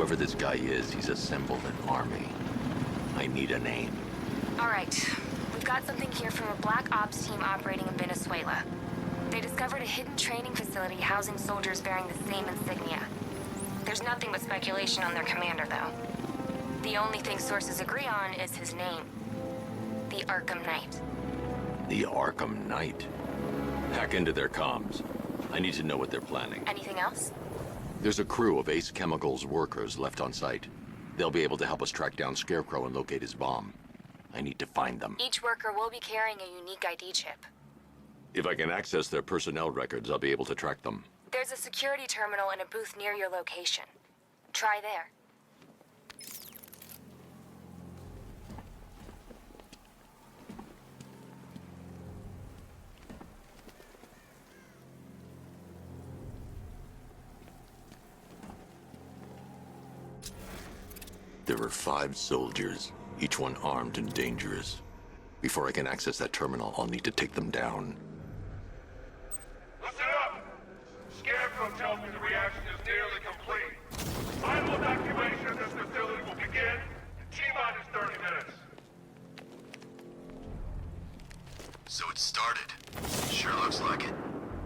Whoever this guy is, he's assembled an army. I need a name. All right. We've got something here from a Black Ops team operating in Venezuela. They discovered a hidden training facility housing soldiers bearing the same insignia. There's nothing but speculation on their commander, though. The only thing sources agree on is his name. The Arkham Knight. The Arkham Knight? Hack into their comms. I need to know what they're planning. Anything else? There's a crew of Ace Chemicals workers left on site. They'll be able to help us track down Scarecrow and locate his bomb. I need to find them. Each worker will be carrying a unique ID chip. If I can access their personnel records, I'll be able to track them. There's a security terminal in a booth near your location. Try there. There are 5 soldiers, each one armed and dangerous. Before I can access that terminal, I'll need to take them down. Listen up! Scarecrow tells me the reaction is nearly complete. Final evacuation of this facility will begin in T-minus 30 minutes. So it started. Sure looks like it.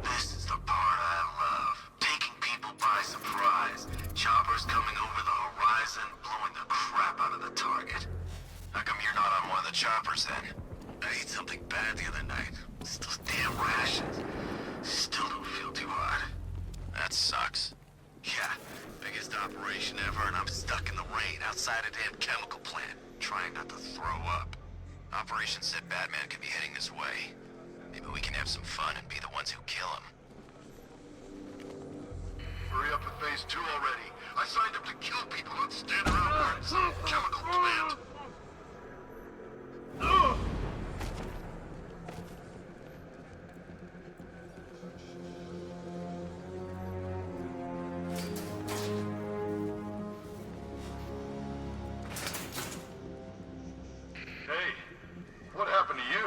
This is the part I love. Taking people by surprise. Choppers coming over the horizon, blowing the crap out of the target. How come you're not on one of the choppers then? I ate something bad the other night. It's those damn rations. Still don't feel too hot. That sucks. Yeah, biggest operation ever, and I'm stuck in the rain outside a damn chemical plant, trying not to throw up. Operation said Batman could be heading this way. Maybe we can have some fun and be the ones who kill him. Hurry up with phase 2 already. I signed up to kill people who'd stand around guarding some chemical plant. Hey, what happened to you?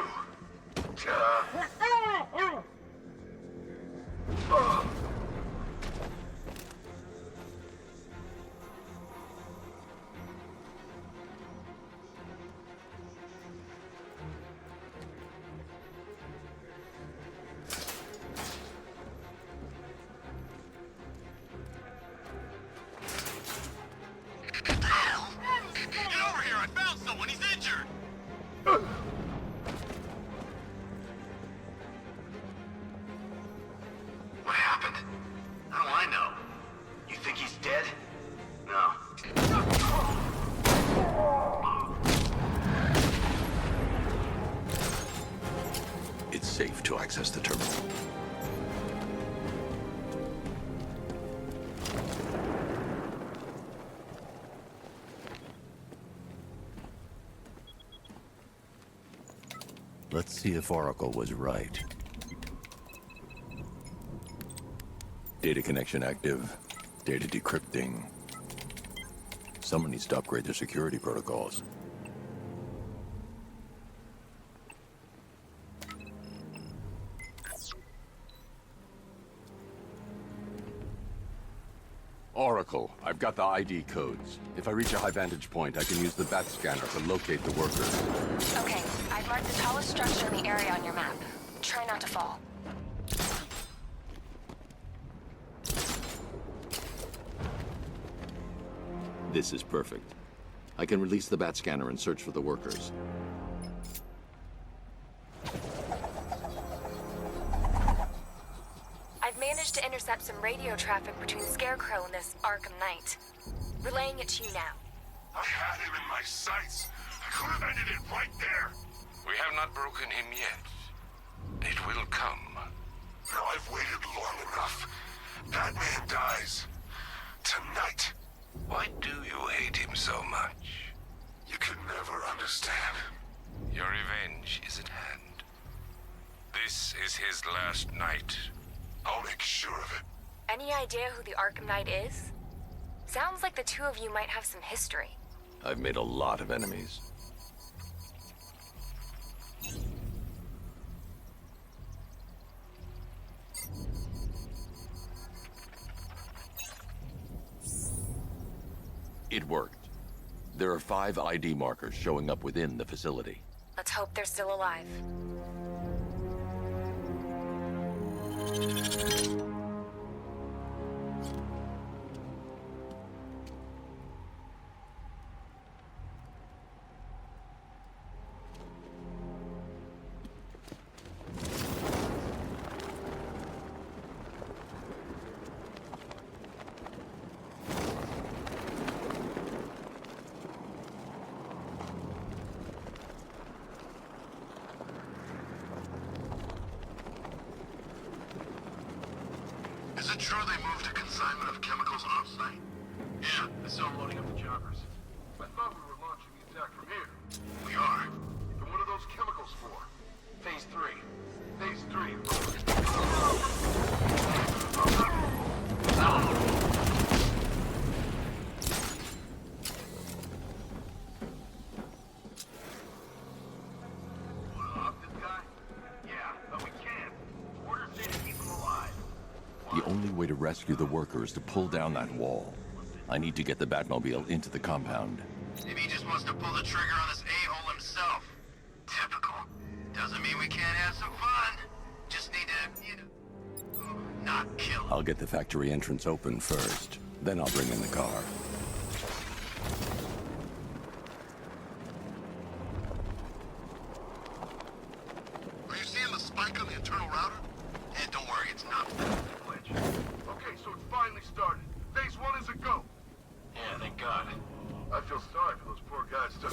What the hell? Get over here! I found someone! He's injured! What happened? How do I know? You think he's dead? No. It's safe to access the terminal. Let's see if Oracle was right. Data connection active. Data decrypting. Someone needs to upgrade their security protocols. Oracle, I've got the ID codes. If I reach a high vantage point, I can use the bat scanner to locate the workers. Okay, I've marked the tallest structure in the area on your map. Try not to fall. This is perfect. I can release the bat scanner and search for the workers. I've managed to intercept some radio traffic between Scarecrow and this Arkham Knight. Relaying it to you now. I had him in my sights. I could have ended it right there. We have not broken him yet. It will come. Now I've waited long enough. Batman dies. Tonight. Why do you hate him so much? You can never understand. Your revenge is at hand. This is his last night. I'll make sure of it. Any idea who the Arkham Knight is? Sounds like the two of you might have some history. I've made a lot of enemies. It worked. There are 5 ID markers showing up within the facility. Let's hope they're still alive. Is it true they moved a consignment of chemicals off-site? Yeah, I saw them loading up the choppers. I thought we were launching the attack from here. We are. Then what are those chemicals for? Phase 3. Phase 3. Off this guy? Yeah, but we can't. Orders say to keep him alive. The only way to rescue the worker is to pull down that wall. I need to get the Batmobile into the compound. Maybe he just wants to pull the trigger on this a-hole himself. Typical. Doesn't mean we can't have some fun. Just need to, not kill him. I'll get the factory entrance open first. Then I'll bring in the car. Are you seeing the spike on the internal router? And don't worry, it's not Glitch. Okay, so it's finally started. Phase 1 is a go. Yeah, thank God. I feel sorry for those poor guys stuck.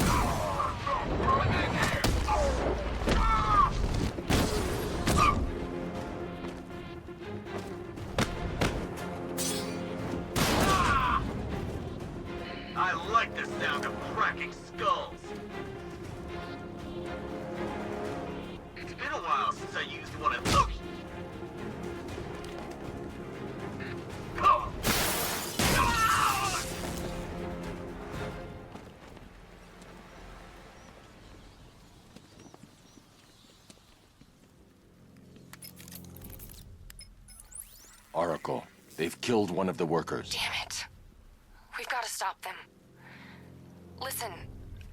I like the sound of cracking skulls. It's been a while since I used one of those. Oracle, they've killed one of the workers. Damn it. We've got to stop them. Listen,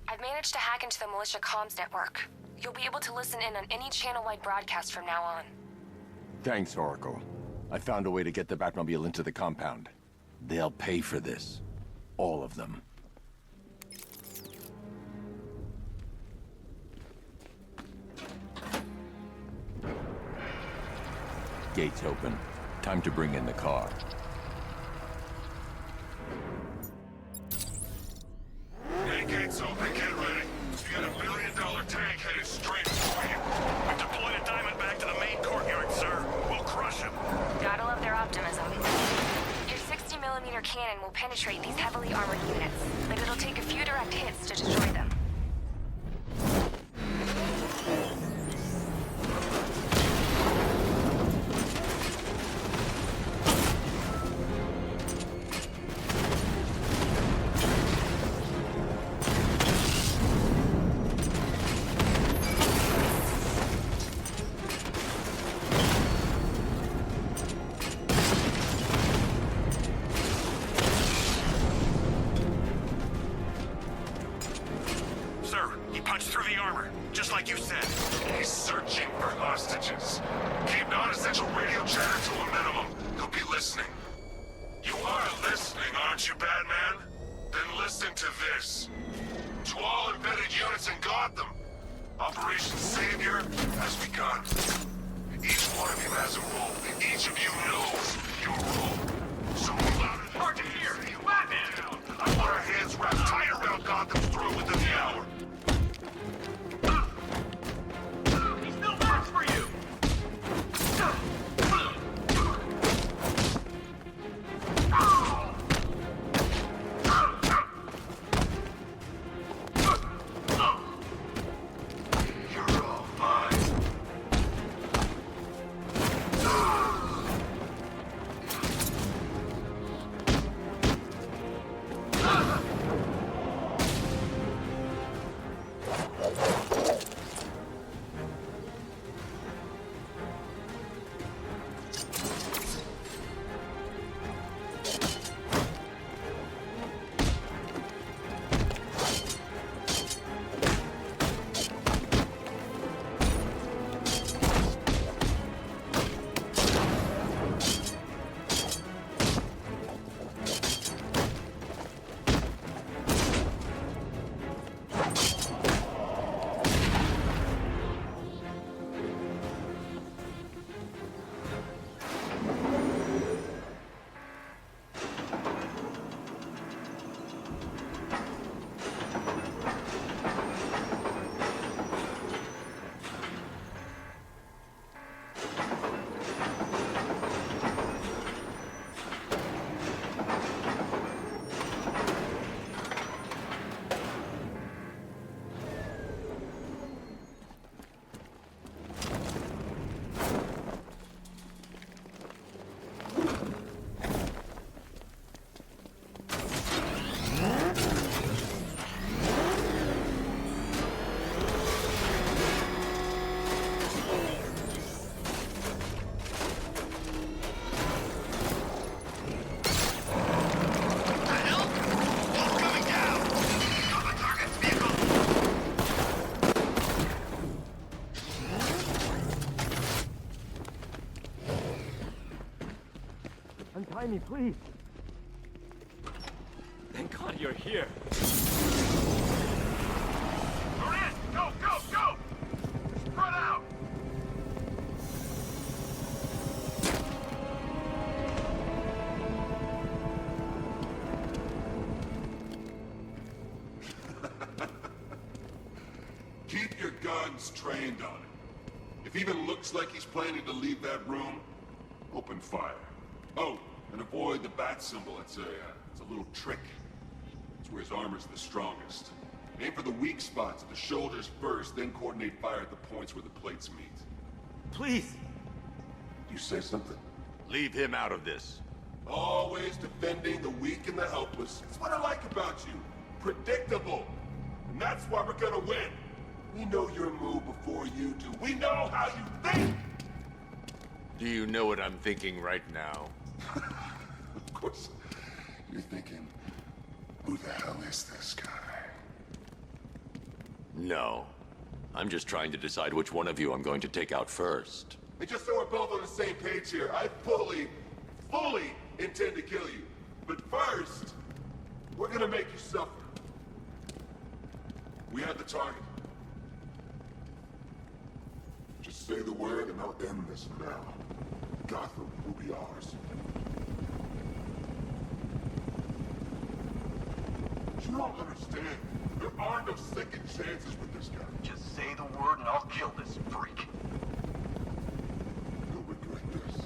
I've managed to hack into the militia comms network. You'll be able to listen in on any channel-wide broadcast from now on. Thanks, Oracle. I found a way to get the Batmobile into the compound. They'll pay for this. All of them. Gates open. Time to bring in the car. Hey, gates open, get ready. You got $1 million tank headed straight for you. We've deployed a Diamondback to the main courtyard, sir. We'll crush him. Gotta love their optimism. Your 60mm cannon will penetrate these heavily armored units, but it'll take a few direct hits to destroy them. Sir, he punched through the armor, just like you said. He's searching for hostages. Keep non-essential radio chatter to a minimum. He'll be listening. You are listening, aren't you, Batman? Then listen to this. To all embedded units in Gotham, Operation Savior has begun. Each one of you has a role. Each of you knows your role. So loud and hard to hear. You Batman! I want our hands wrapped tight around Gotham's throat within the hour. He still works for you! You're all mine. Please. Thank God you're here. Hurry in! Go, go, go! Spread out! Keep your guns trained on him. If he even looks like he's planning to leave that room, open fire. Oh, and avoid the bat symbol. It's a little trick. It's where his armor's the strongest. Aim for the weak spots at the shoulders first, then coordinate fire at the points where the plates meet. Please. You say something? Leave him out of this. Always defending the weak and the helpless. It's what I like about you. Predictable. And that's why we're gonna win. We know your move before you do. We know how you think! Do you know what I'm thinking right now? Of course, you're thinking, who the hell is this guy? No. I'm just trying to decide which one of you I'm going to take out first. And just so we're both on the same page here, I fully intend to kill you. But first, we're gonna make you suffer. We have the target. Just say the word and I'll end this now. Gotham will be ours. You don't understand. There are no second chances with this guy. Just say the word and I'll kill this freak. You'll regret this.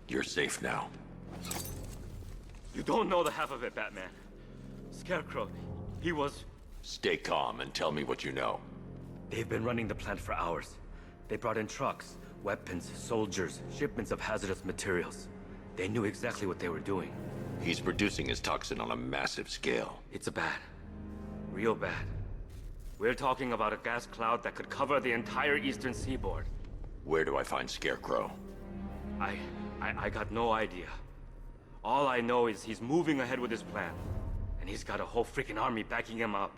You're safe now. You don't know the half of it, Batman. Scarecrow, he was... Stay calm and tell me what you know. They've been running the plant for hours. They brought in trucks, weapons, soldiers, shipments of hazardous materials. They knew exactly what they were doing. He's producing his toxin on a massive scale. It's bad. Real bad. We're talking about a gas cloud that could cover the entire eastern seaboard. Where do I find Scarecrow? I got no idea. All I know is he's moving ahead with his plan. And he's got a whole freaking army backing him up.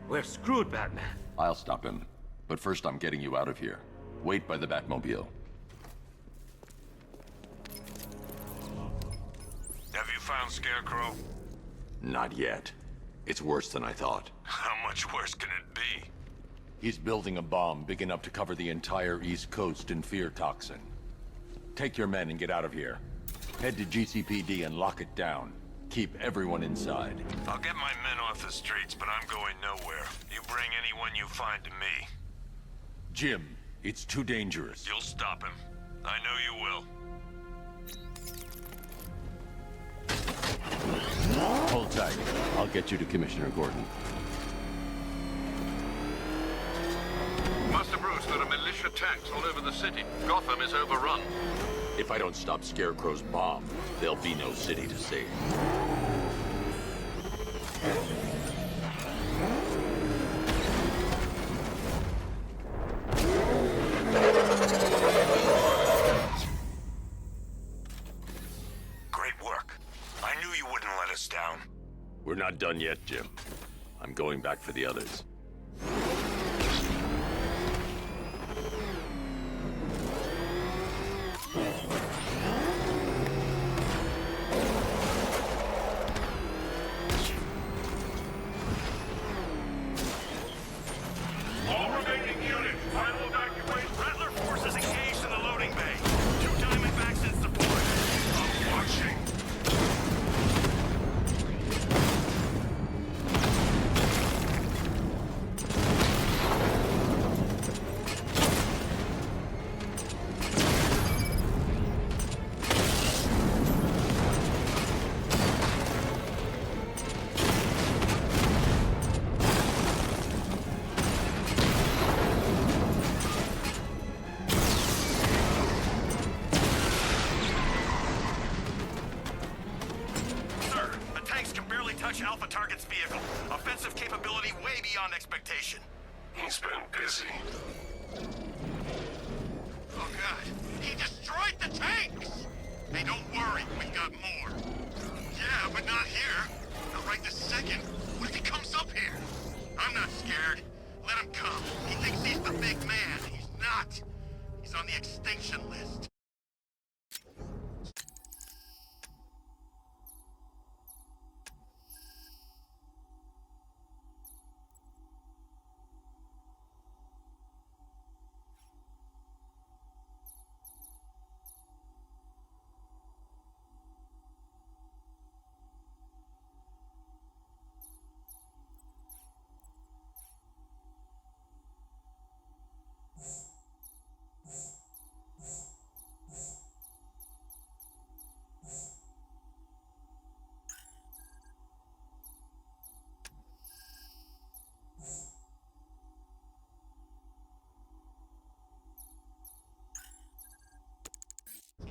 We're screwed, Batman. I'll stop him. But first I'm getting you out of here. Wait by the Batmobile. Have you found Scarecrow? Not yet. It's worse than I thought. How much worse can it be? He's building a bomb big enough to cover the entire East Coast in fear toxin. Take your men and get out of here. Head to GCPD and lock it down. Keep everyone inside. I'll get my men off the streets, but I'm going nowhere. You bring anyone you find to me. Jim, it's too dangerous. You'll stop him. I know you will. Hold tight. I'll get you to Commissioner Gordon. Master Bruce, there are militia tanks all over the city. Gotham is overrun. If I don't stop Scarecrow's bomb, there'll be no city to save. Great work. I knew you wouldn't let us down. We're not done yet, Jim. I'm going back for the others. All remaining units, final evacuation. Rattler forces engaged in the loading bay. 2 Diamondbacks in support. I'm watching. on target's vehicle. Offensive capability way beyond expectation. He's been busy. Oh god, he destroyed the tanks! Hey, don't worry, we've got more. Yeah, but not here. Not right this second. What if he comes up here? I'm not scared. Let him come. He thinks he's the big man. He's not. He's on the extinction list.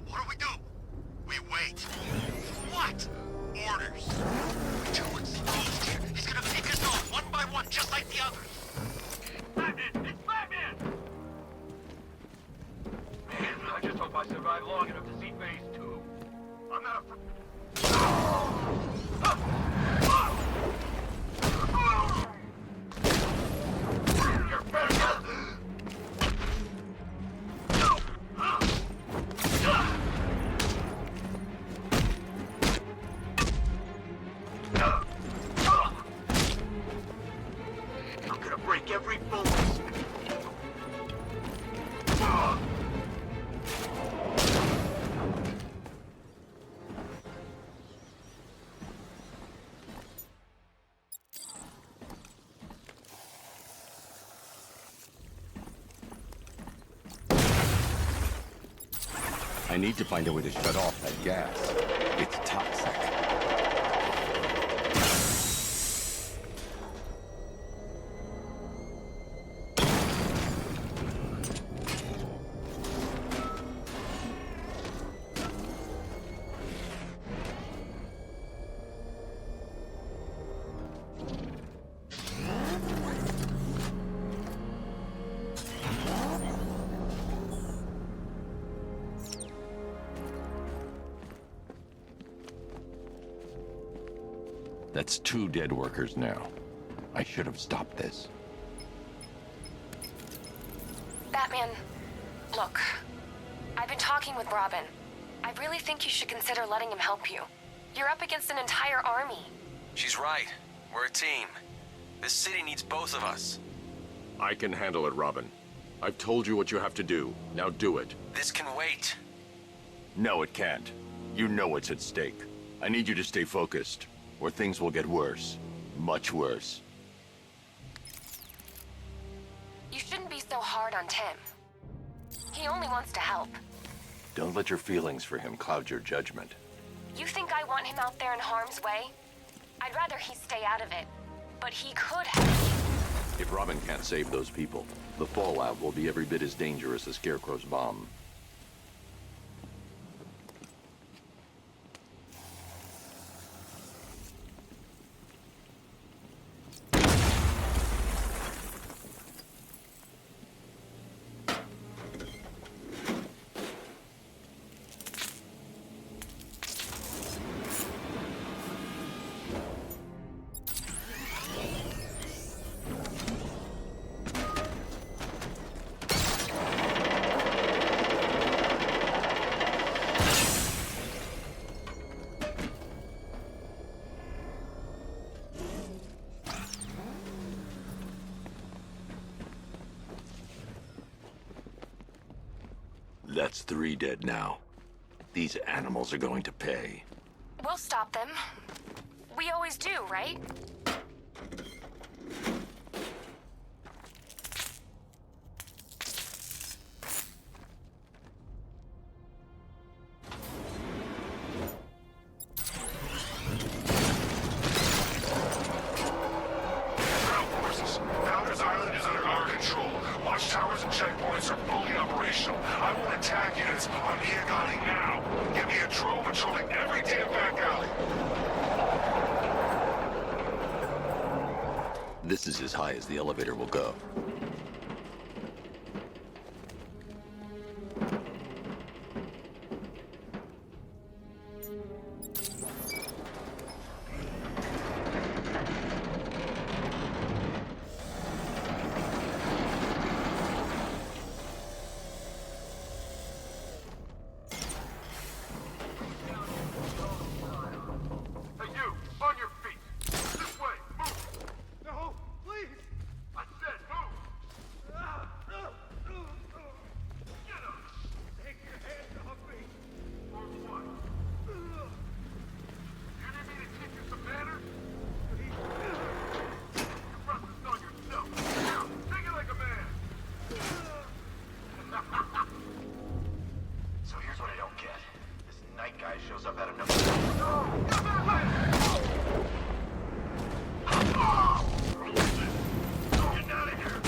What do we do? We wait. What? Orders. Too exposed here. He's gonna take us off one by one, just like the others. Batman! It's Batman! Man, I just hope I survive long enough to see phase 2. I'm not afraid. You're better! I'm gonna break every bone. I need to find a way to shut off that gas. It's toxic. That's 2 dead workers now. I should have stopped this. Batman, look. I've been talking with Robin. I really think you should consider letting him help you. You're up against an entire army. She's right. We're a team. This city needs both of us. I can handle it, Robin. I've told you what you have to do. Now do it. This can wait. No, it can't. You know what's at stake. I need you to stay focused, or things will get worse. Much worse. You shouldn't be so hard on Tim. He only wants to help. Don't let your feelings for him cloud your judgment. You think I want him out there in harm's way? I'd rather he stay out of it. But he could have. If Robin can't save those people, the fallout will be every bit as dangerous as Scarecrow's bomb. That's 3 dead now. These animals are going to pay. We'll stop them. We always do, right? Watchtowers and checkpoints are fully operational. I want attack units on Diagoni now. Give me a drone patrolling every damn back alley. This is as high as the elevator will go. Hey, you! On your feet! This way! Move! No! Please! I said move! Get up! Take your hands off me! Or what? You need me to teach you some manners? You brought this on yourself! Now, take it like a man! So here's what I don't get. This night guy shows up out of nowhere. Get out of here!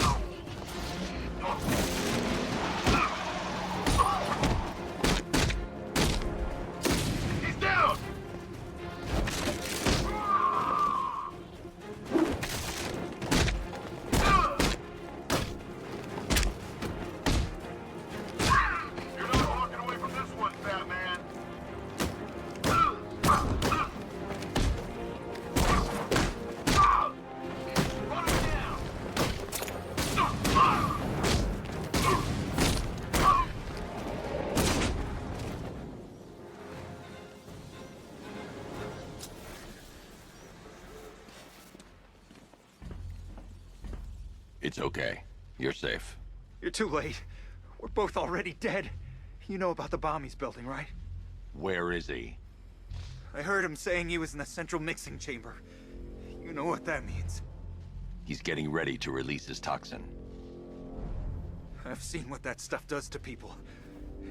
He's down! You're not walking away from this one, Batman! Put him down! It's okay. You're safe. You're too late. We're both already dead. You know about the bomb he's building, right? Where is he? I heard him saying he was in the central mixing chamber. You know what that means. He's getting ready to release his toxin. I've seen what that stuff does to people.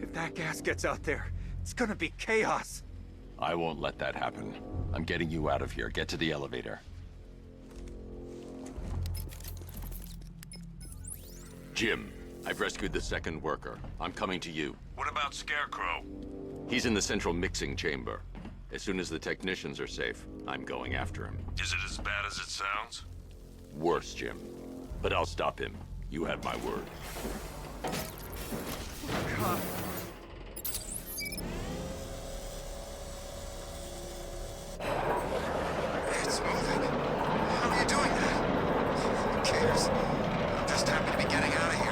If that gas gets out there, it's gonna be chaos. I won't let that happen. I'm getting you out of here. Get to the elevator. Jim, I've rescued the second worker. I'm coming to you. What about Scarecrow? He's in the central mixing chamber. As soon as the technicians are safe, I'm going after him. Is it as bad as it sounds? Worse, Jim. But I'll stop him. You have my word. It's moving. How are you doing that? Who cares? I'm just happy to be getting out of here.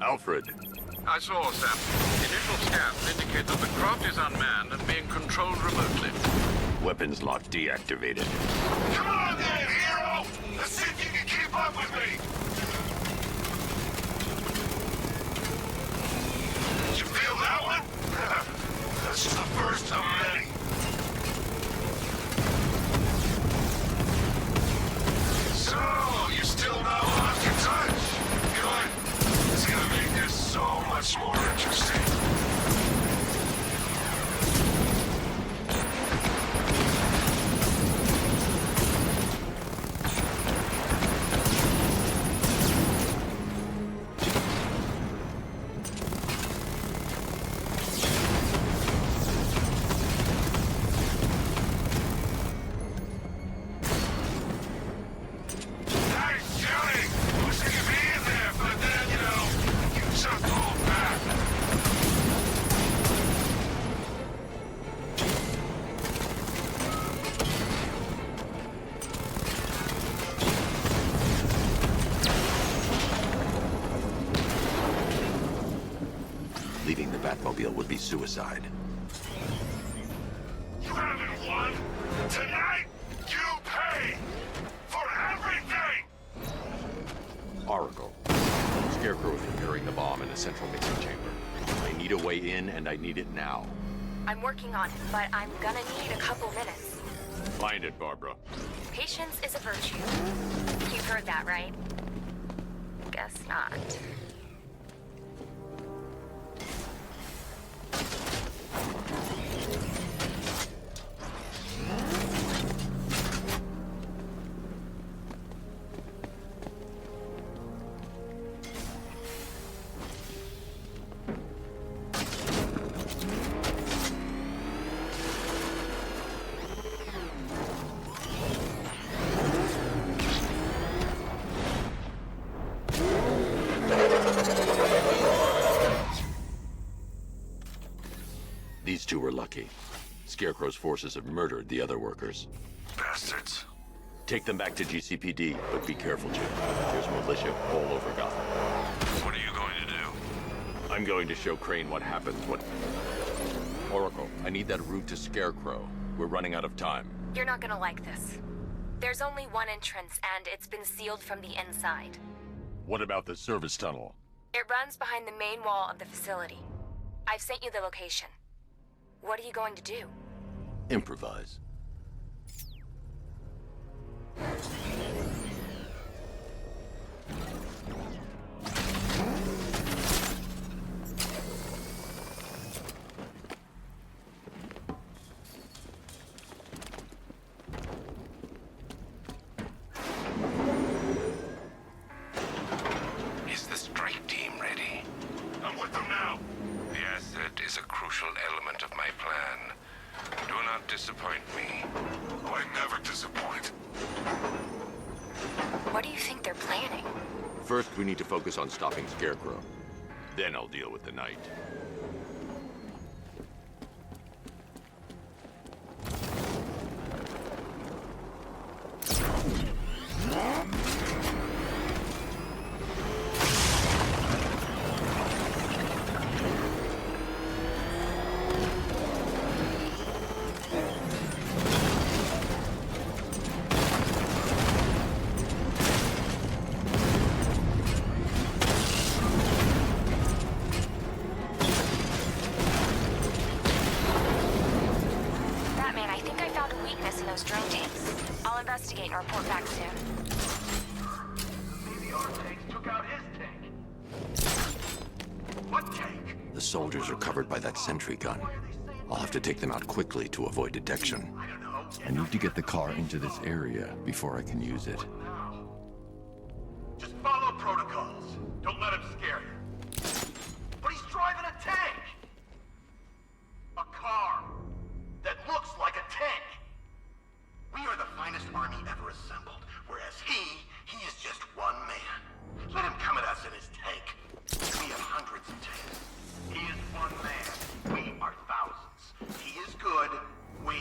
Alfred, I saw, Sam. Initial scans indicate that the craft is unmanned and being controlled remotely. weapons lock deactivated. Come on then, hero! Let's see if you can keep up with me! Did you feel that one? That's just the first of many. So, you still not lost your touch? Good. It's gonna make this so much more interesting. Nice shooting! Wish I could be in there, but then, you know, you just hold back. Leaving the Batmobile would be suicide. You haven't won. Tonight, you pay for everything! Oracle. Scarecrow is preparing the bomb in the central mixing chamber. I need a way in, and I need it now. I'm working on it, but I'm gonna need a couple minutes. Find it, Barbara. Patience is a virtue. You've heard that, right? Guess not. These two were lucky. Scarecrow's forces have murdered the other workers. Bastards. Take them back to GCPD, but be careful, Jim. There's militia all over Gotham. What are you going to do? I'm going to show Crane what happens when... Oracle, I need that route to Scarecrow. We're running out of time. You're not gonna like this. There's only one entrance, and it's been sealed from the inside. What about the service tunnel? It runs behind the main wall of the facility. I've sent you the location. What are you going to do? Improvise. Is the strike team ready? I'm with them now. The asset is a crucial element of my plan. Do not disappoint me. I never disappoint. What do you think they're planning? First, we need to focus on stopping Scarecrow. Then I'll deal with the Knight. Batman, I think I found a weakness in those drone tanks. I'll investigate and report back soon. Maybe our tanks took out his tank. What tank? The soldiers are covered by that sentry gun. I'll have to take them out quickly to avoid detection. I don't know. I need to get the car into this area before I can use it. Just follow protocols. Don't let him scare you. But he's driving a tank! A car that looks like a tank! We are the finest army ever assembled, whereas he is just one man. Let him come at us in his tank. We have hundreds of tanks. He is one man. We are thousands. He is good. We...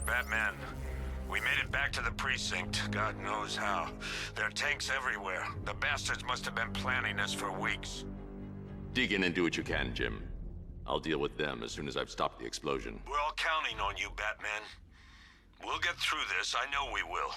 Batman, we made it back to the precinct. God knows how. There are tanks everywhere. The bastards must have been planning this for weeks. Dig in and do what you can, Jim. I'll deal with them as soon as I've stopped the explosion. We're all counting on you, Batman. We'll get through this. I know we will.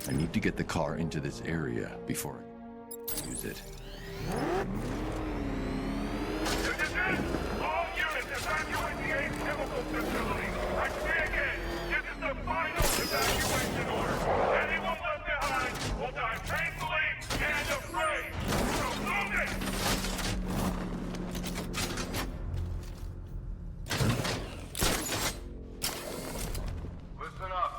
I need to get the car into this area before I use it. All units evacuate the Ace Chemical Facility. I say again, this is the final evacuation order. Anyone left behind will die painfully and afraid. So move it! Listen up.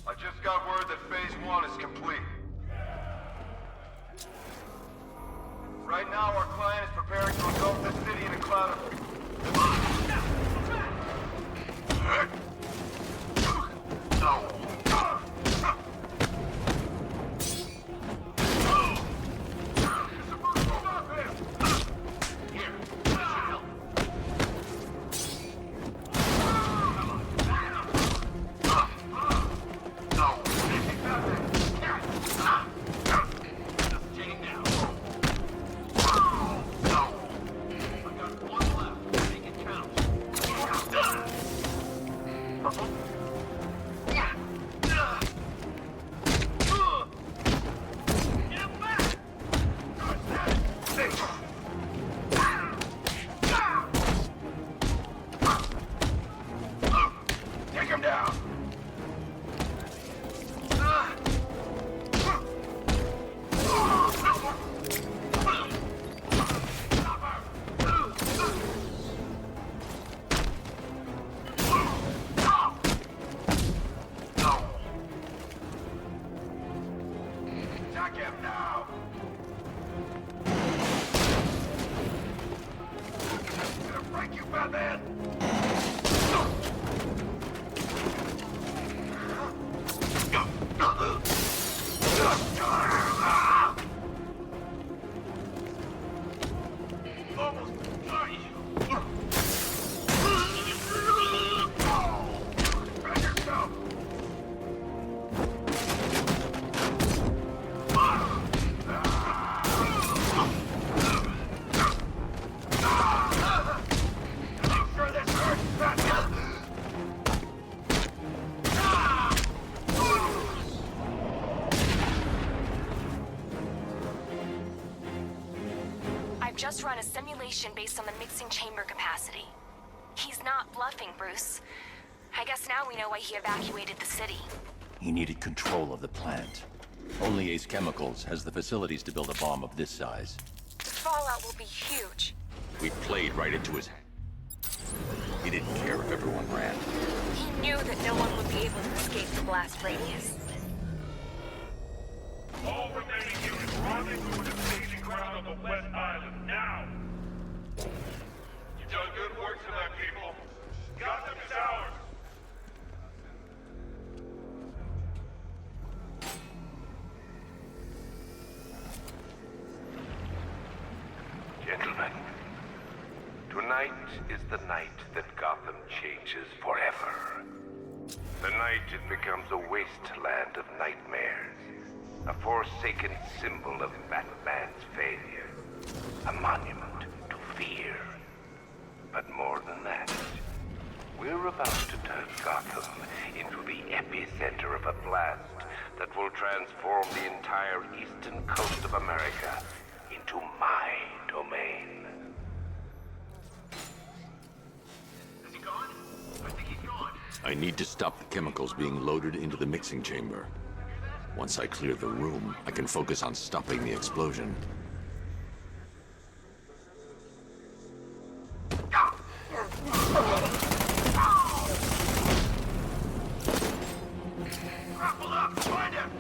I just got word that Phase 1 is complete. Right now, our client is preparing to engulf the city in a cloud of... No. Thank you, Batman! Almost got you! Back yourself! Make sure this hurts, Batman! I've just run a simulation based on the mixing chamber capacity. He's not bluffing, Bruce. I guess now we know why he evacuated the city. He needed control of the plant. Only Ace Chemicals has the facilities to build a bomb of this size. The fallout will be huge. We played right into his hand. He didn't care if everyone ran. He knew that no one would be able to escape the blast radius. All remaining units rendezvous at the staging ground on the West Island, now! You've done good work tonight, people. Gotham is ours! Gentlemen, tonight is the night that Gotham changes forever. The night it becomes a wasteland of nightmares, a forsaken symbol of Batman's failure, a monument to fear. But more than that, we're about to turn Gotham into the epicenter of a blast that will transform the entire eastern coast of America into my domain. Is he gone? I think he's gone. I need to stop the chemicals being loaded into the mixing chamber. Once I clear the room, I can focus on stopping the explosion. Grapple up! Find him!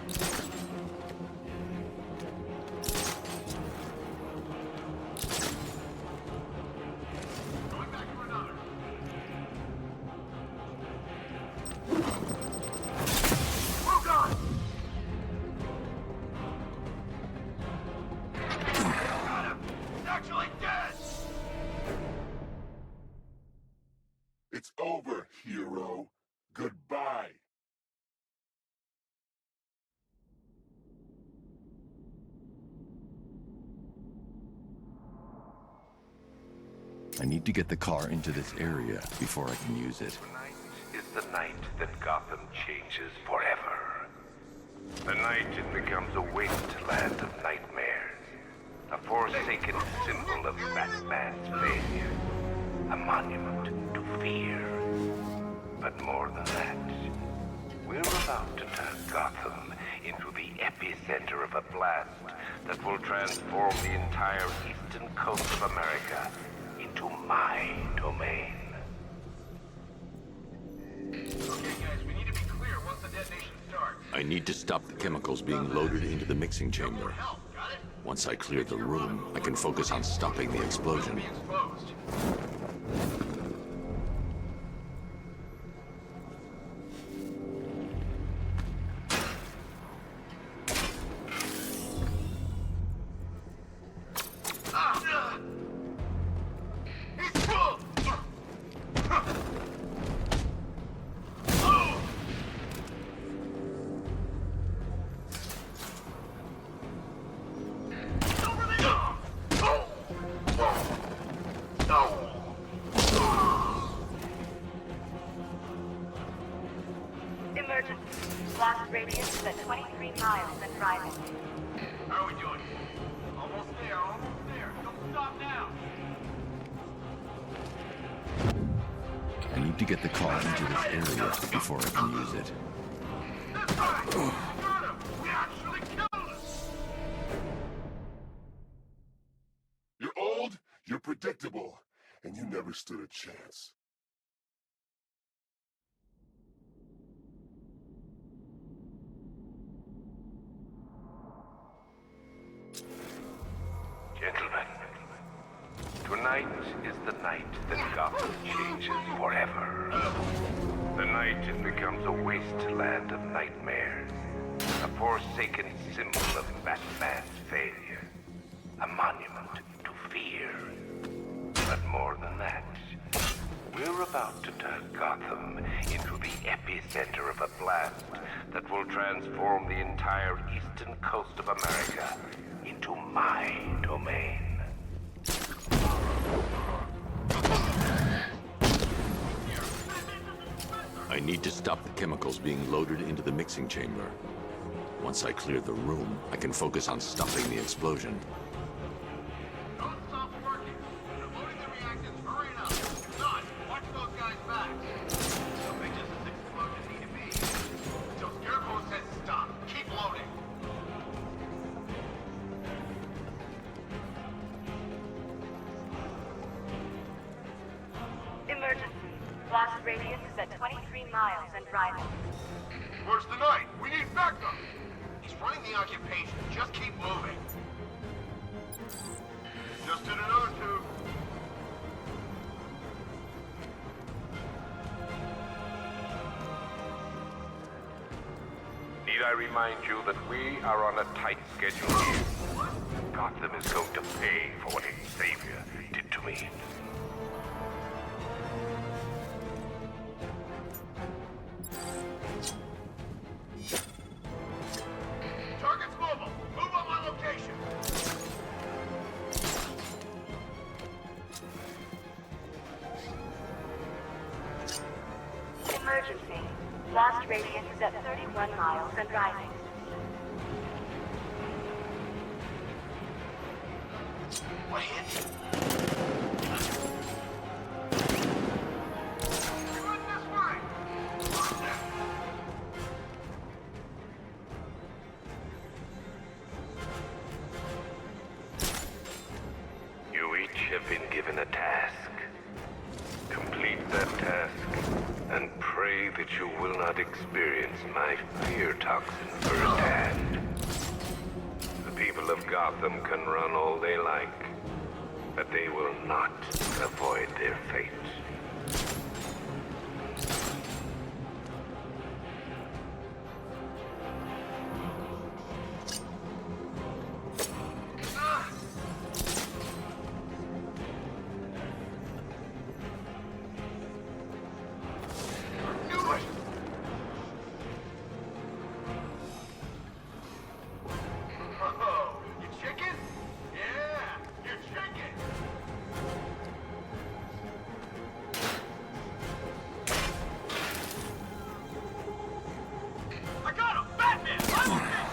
Going back for another. Oh God! Got him! He's actually dead! It's over, hero. Goodbye. I need to get the car into this area before I can use it. Tonight is the night that Gotham changes forever. The night it becomes a wasteland of nightmares, a forsaken symbol of Batman's failure, a monument to fear. But more than that, we're about to turn Gotham into the epicenter of a blast that will transform the entire eastern coast of America into my domain. Okay, guys, we need to be clear once the detonation starts. I need to stop the chemicals being loaded into the mixing chamber. Help, got it? Once I clear the room, I can focus on stopping the explosion. Be exposed. He's full! Emergency. Blast radius is at 23 miles and rising. How are we doing? Almost there, almost there. Don't stop now. I need to get the car into this area before I can use it. That's right! Got him! We actually killed him! You're old, you're predictable, and you never stood a chance. Gentlemen, Tonight is the night that Gotham changes forever. The night it becomes a wasteland of nightmares. A forsaken symbol of Batman's failure. A monument to fear. But more than that, we're about to turn Gotham into the epicenter of a blast that will transform the entire eastern coast of America into my domain. I need to stop the chemicals being loaded into the mixing chamber. Once I clear the room, I can focus on stopping the explosion. Don't stop working. They're loading the reactants. Hurry up. If not, watch those guys' backs. How big does this explosion need to be? Until Scarecrow says stop. Keep loading. Emergency. Blast radius is at 23 miles and rising. Where's the Knight? We need backup. He's running the occupation. Just keep moving. Just did another tube. Need I remind you that we are on a tight schedule here? Gotham is going to pay for what its savior did to me. Target's mobile. Move on my location. Emergency. Blast radius is at 31 miles and rising. What hit? Going this way. You each have been given a task. Complete that task, and pray that you will not experience my fear toxin firsthand. The people of Gotham can run all they like, but they will not avoid their fate. Knew it. Oh, you chicken? Yeah, you chicken. I got him! Batman! My location!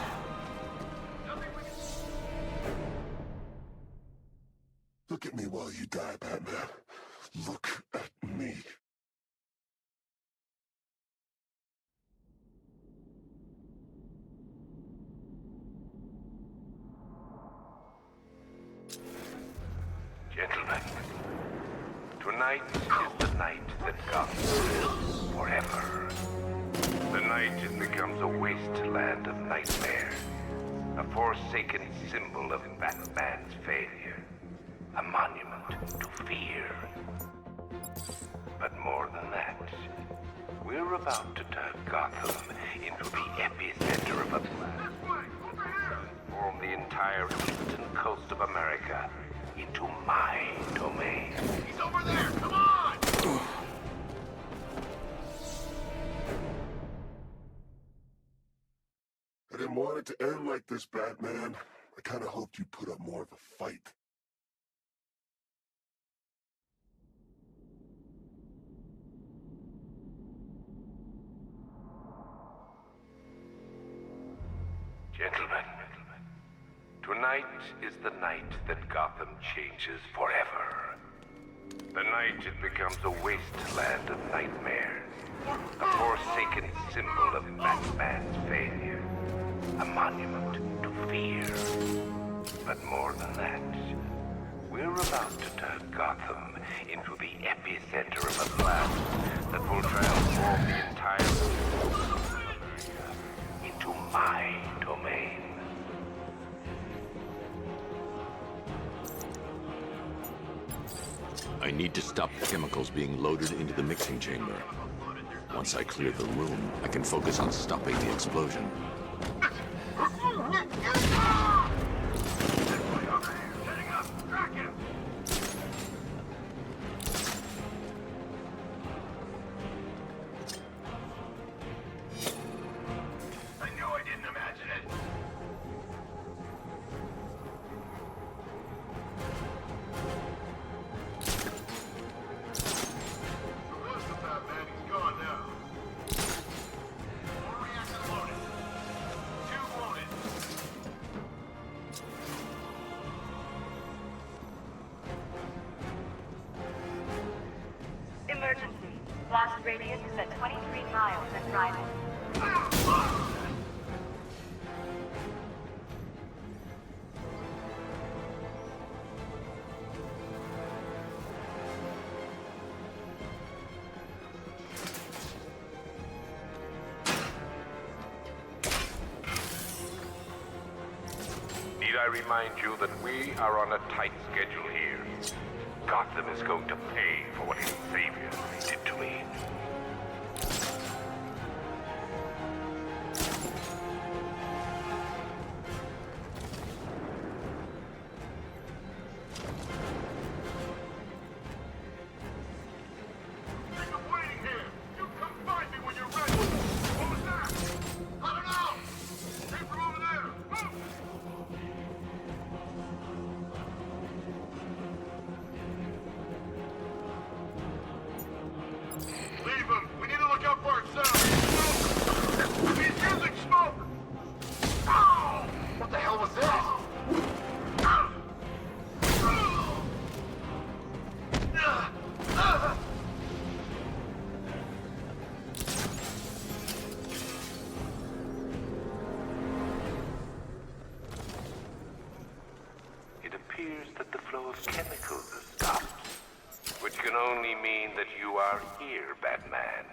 Nothing we can... Look at me while you die, Batman. Look at me. Gentlemen, tonight is the night that Gotham lives forever. The night it becomes a wasteland of nightmares. A forsaken symbol of Batman's failure. A monument to fear. But more than that, we're about to turn Gotham into the epicenter of a blast This way! Over here! transform the entire eastern coast of America into my domain. He's over there! Come on! I didn't want it to end like this, Batman. I kind of hoped you'd put up more of a fight. Gentlemen, tonight is the night that Gotham changes forever. The night it becomes a wasteland of nightmares. A forsaken symbol of Batman's failure. A monument to fear. But more than that, we're about to turn Gotham into the epicenter of a blast that will transform the entire into my domain. I need to stop the chemicals being loaded into the mixing chamber. Once I clear the room, I can focus on stopping the explosion. Emergency. Blast radius is at 23 miles and driving. Need I remind you that we are on a tight schedule here? Gotham is going to pay for what his savior did to me. I'm waiting here. You come find me when you're ready. What was that? I don't know. Came from over there. Move! Leave him. We need to look out for ourselves. He's using smoke. Ow! What the hell was that? It appears that the flow of chemicals has stopped, which can only mean that you are here, Batman.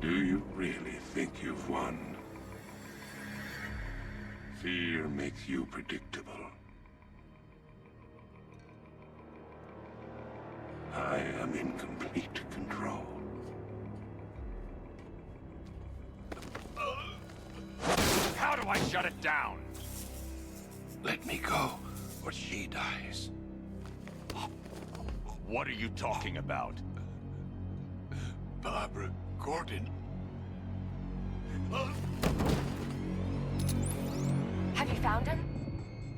Do you really think you've won? Fear makes you predictable. I am in complete control. How do I shut it down? Let me go, or she dies. What are you talking about? Barbara Gordon. Have you found him?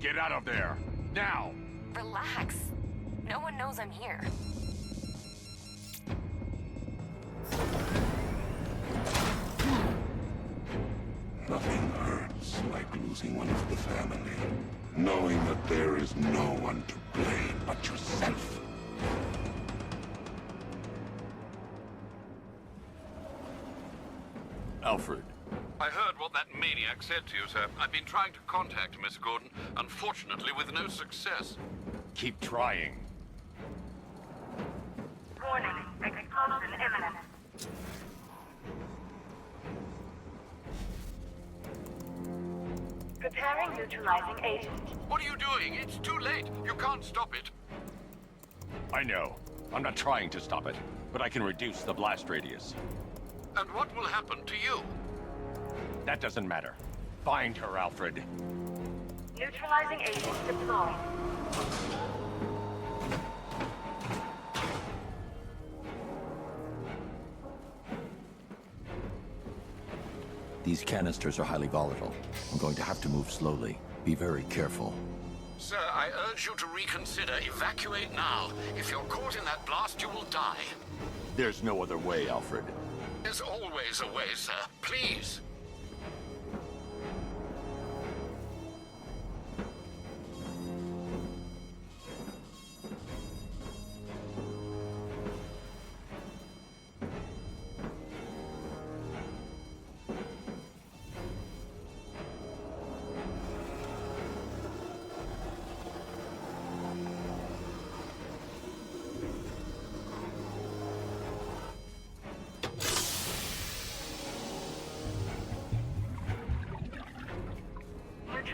Get out of there! Now! Relax. No one knows I'm here. Nothing hurts like losing one of the family. Knowing that there is no one to blame but yourself. Alfred, I heard what that maniac said to you, sir. I've been trying to contact Miss Gordon, unfortunately with no success. keep trying. Warning. Explosion imminent. Preparing neutralizing agent. What are you doing? It's too late. You can't stop it. I know. I'm not trying to stop it, but I can reduce the blast radius. And what will happen to you? That doesn't matter. Find her, Alfred. Neutralizing agent deployed. These canisters are highly volatile. I'm going to have to move slowly. Be very careful. Sir, I urge you to reconsider. Evacuate now. If you're caught in that blast, you will die. There's no other way, Alfred. There's always a way, sir. Please.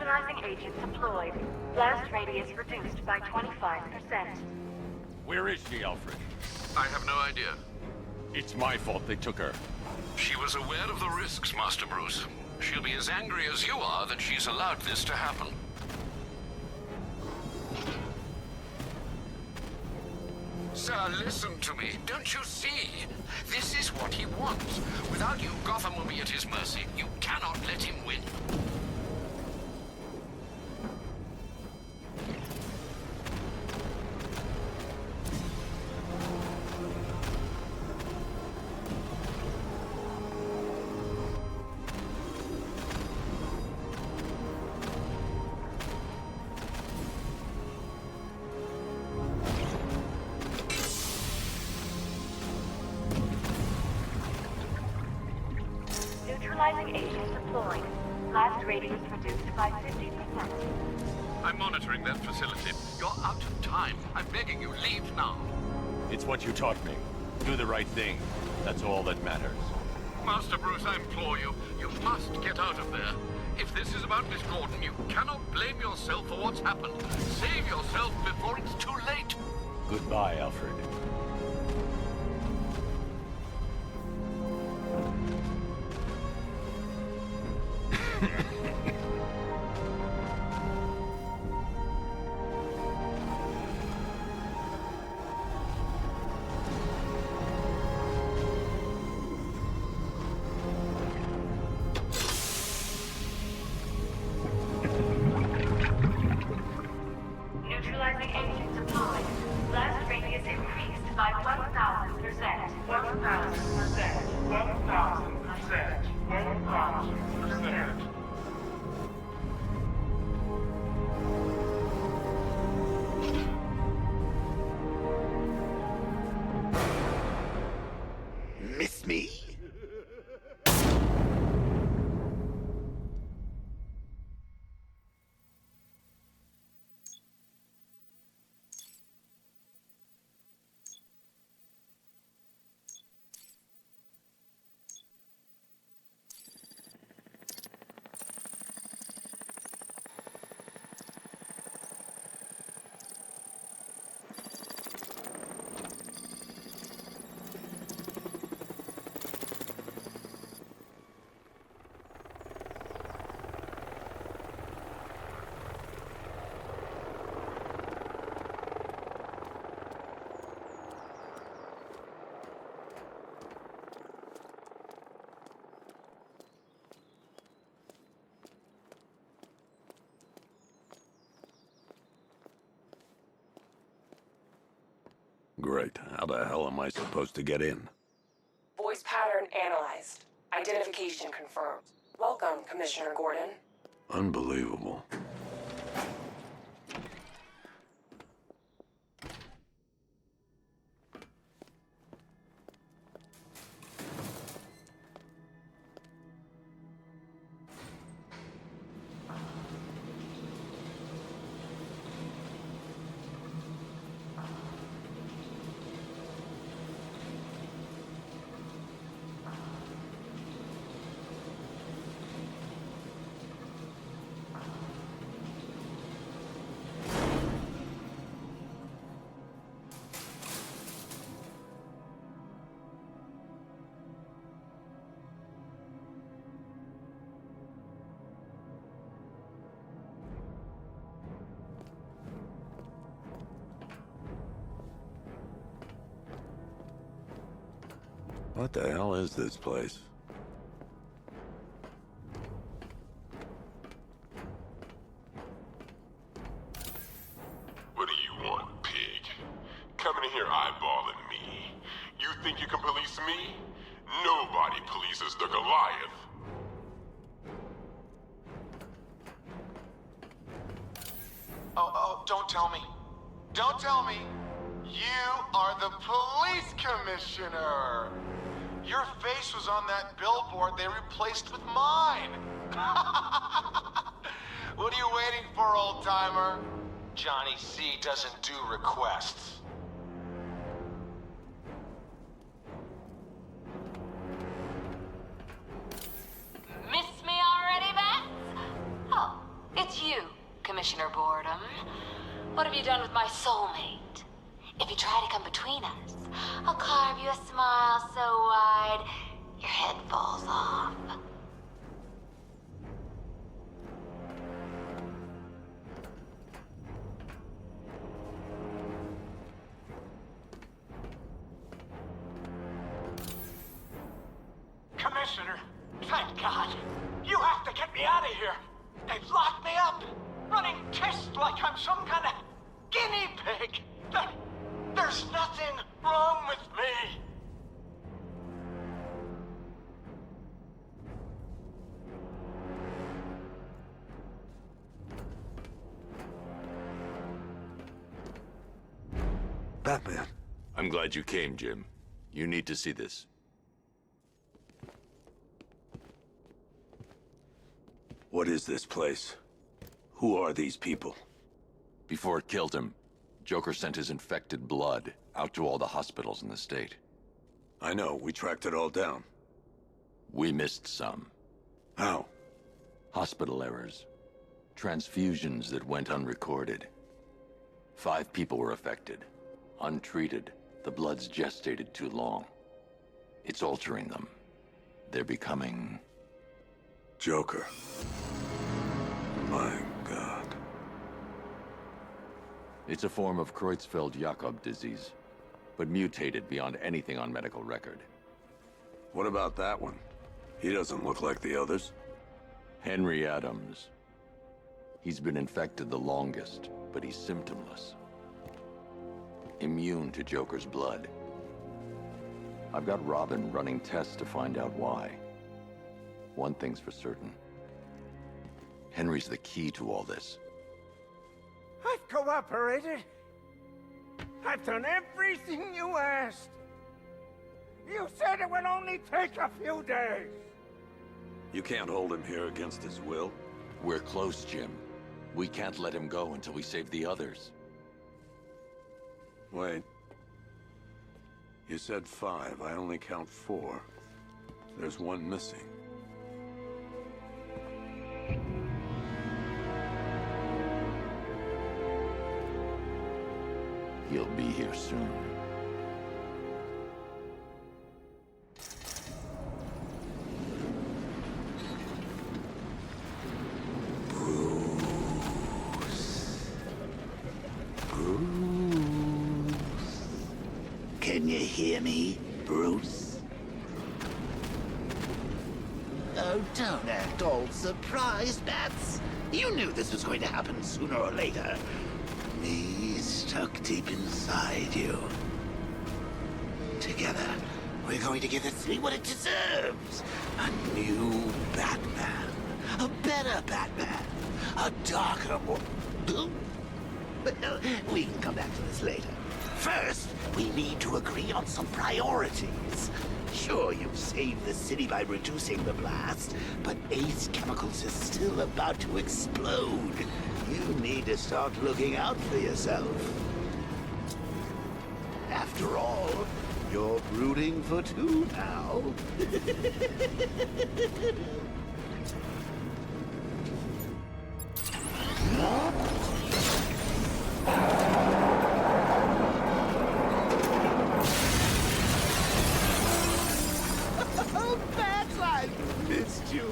Neutralizing agent deployed. Blast radius reduced by 25%. Where is she, Alfred? I have no idea. It's my fault they took her. She was aware of the risks, Master Bruce. She'll be as angry as you are that she's allowed this to happen. Sir, listen to me. Don't you see? This is what he wants. Without you, Gotham will be at his mercy. You cannot let him win. Neutralizing agent deployed. Blast radius reduced by 50%. I'm monitoring that facility. You're out of time. I'm begging you, leave now. It's what you taught me. Do the right thing. That's all that matters. Master Bruce, I implore you, you must get out of there. If this is about Miss Gordon, you cannot blame yourself for what's happened. Save yourself before it's too late. Goodbye, Alfred. Neutralizing agent deployed. Blast radius increased by 1,000%. 1,000%. 1,000%. 1,000%. Miss me? Great. How the hell am I supposed to get in? Voice pattern analyzed. Identification confirmed. Welcome, Commissioner Gordon. Unbelievable. What the hell is this place? What do you want, pig? Coming in here eyeballing me. You think you can police me? Nobody polices the Goliath. Oh, don't tell me. Don't tell me. You are the police commissioner. Your face was on that billboard they replaced with mine. What are you waiting for, old-timer? Johnny C doesn't do requests. Miss me already, Beth? Oh, it's you. Commissioner Boredom. What have you done with my soulmate? If you try to come between us, I'll carve you a smile so wide, your head falls off. Commissioner, thank God. You have to get me out of here. They've locked me up, running tests like I'm some kind of guinea pig. There's nothing wrong with me. Batman. I'm glad you came, Jim. You need to see this. What is this place? Who are these people? Before it killed him, Joker sent his infected blood out to all the hospitals in the state. I know, we tracked it all down. We missed some. How? Hospital errors. Transfusions that went unrecorded. 5 people were affected. Untreated, the blood's gestated too long. It's altering them. They're becoming... Joker. My God. It's a form of Creutzfeldt-Jakob disease, but mutated beyond anything on medical record. What about that one? He doesn't look like the others. Henry Adams. He's been infected the longest, but he's symptomless. Immune to Joker's blood. I've got Robin running tests to find out why. One thing's for certain. Henry's the key to all this. I've cooperated. I've done everything you asked. You said it would only take a few days. You can't hold him here against his will. We're close, Jim. We can't let him go until we save the others. Wait. You said 5. I only count 4. There's one missing. He'll be here soon. Can you hear me, Bruce? Oh, don't act all surprised, Bats. You knew this was going to happen sooner or later. Me stuck deep inside you. Together, we're going to give the city what it deserves. A new Batman. A better Batman. A darker, more... Well, we can come back to this later. First, we need to agree on some priorities. Sure, you've saved the city by reducing the blast, but Ace Chemicals is still about to explode. You need to start looking out for yourself. After all, you're brooding for 2 now. Bats, I missed you.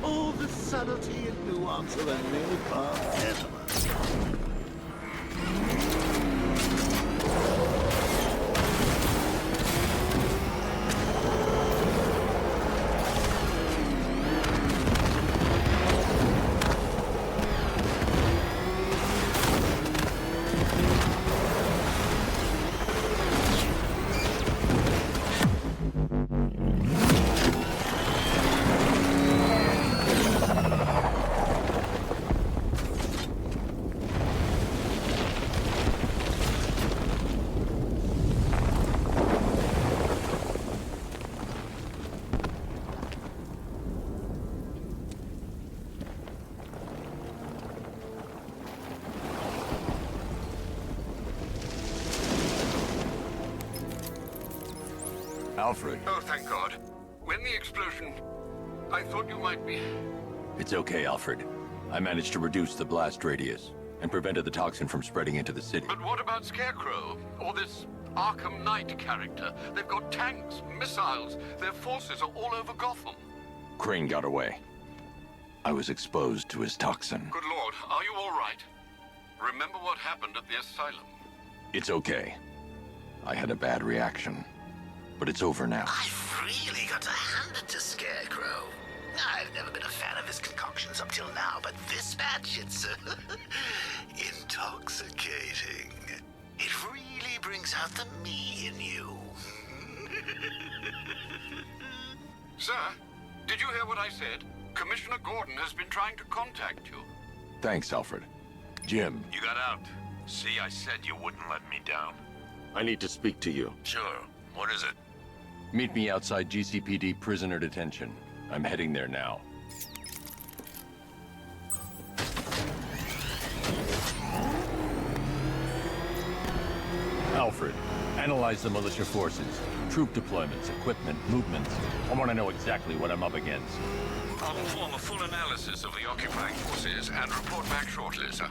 All the subtlety and nuance of a napalm gentleman. Alfred. Oh, thank God. When the explosion... I thought you might be... It's okay, Alfred. I managed to reduce the blast radius and prevented the toxin from spreading into the city. But what about Scarecrow? Or this Arkham Knight character? They've got tanks, missiles. Their forces are all over Gotham. Crane got away. I was exposed to his toxin. Good Lord, are you all right? Remember what happened at the asylum? It's okay. I had a bad reaction. But it's over now. I've really got to hand it to Scarecrow. I've never been a fan of his concoctions up till now, but this batch, it's intoxicating. It really brings out the me in you. Sir, did you hear what I said? Commissioner Gordon has been trying to contact you. Thanks, Alfred. Jim. You got out. See, I said you wouldn't let me down. I need to speak to you. Sure. What is it? Meet me outside GCPD prisoner detention. I'm heading there now. Alfred, analyze the militia forces, troop deployments, equipment, movements. I want to know exactly what I'm up against. I'll perform a full analysis of the occupying forces and report back shortly, sir.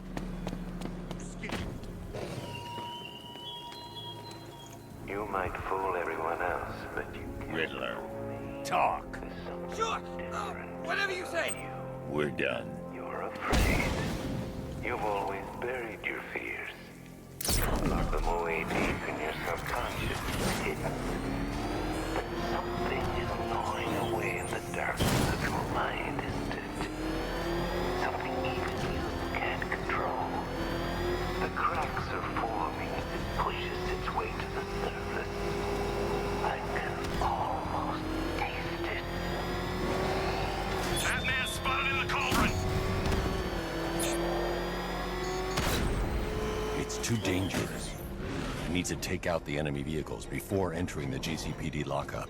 You might fool everyone else, but you can't. Riddler, fool me. talk. Sure. Whatever you say. We're done. You're afraid. You've always buried your fears. Lock them away deep in your subconscious, hidden. But something is gnawing away in the darkness of your mind, isn't it? Something even you can't control. The cracks are forming as it pushes its way to the surface. I can almost taste it. That man spotted in the cauldron! It's too dangerous. I need to take out the enemy vehicles before entering the GCPD lockup.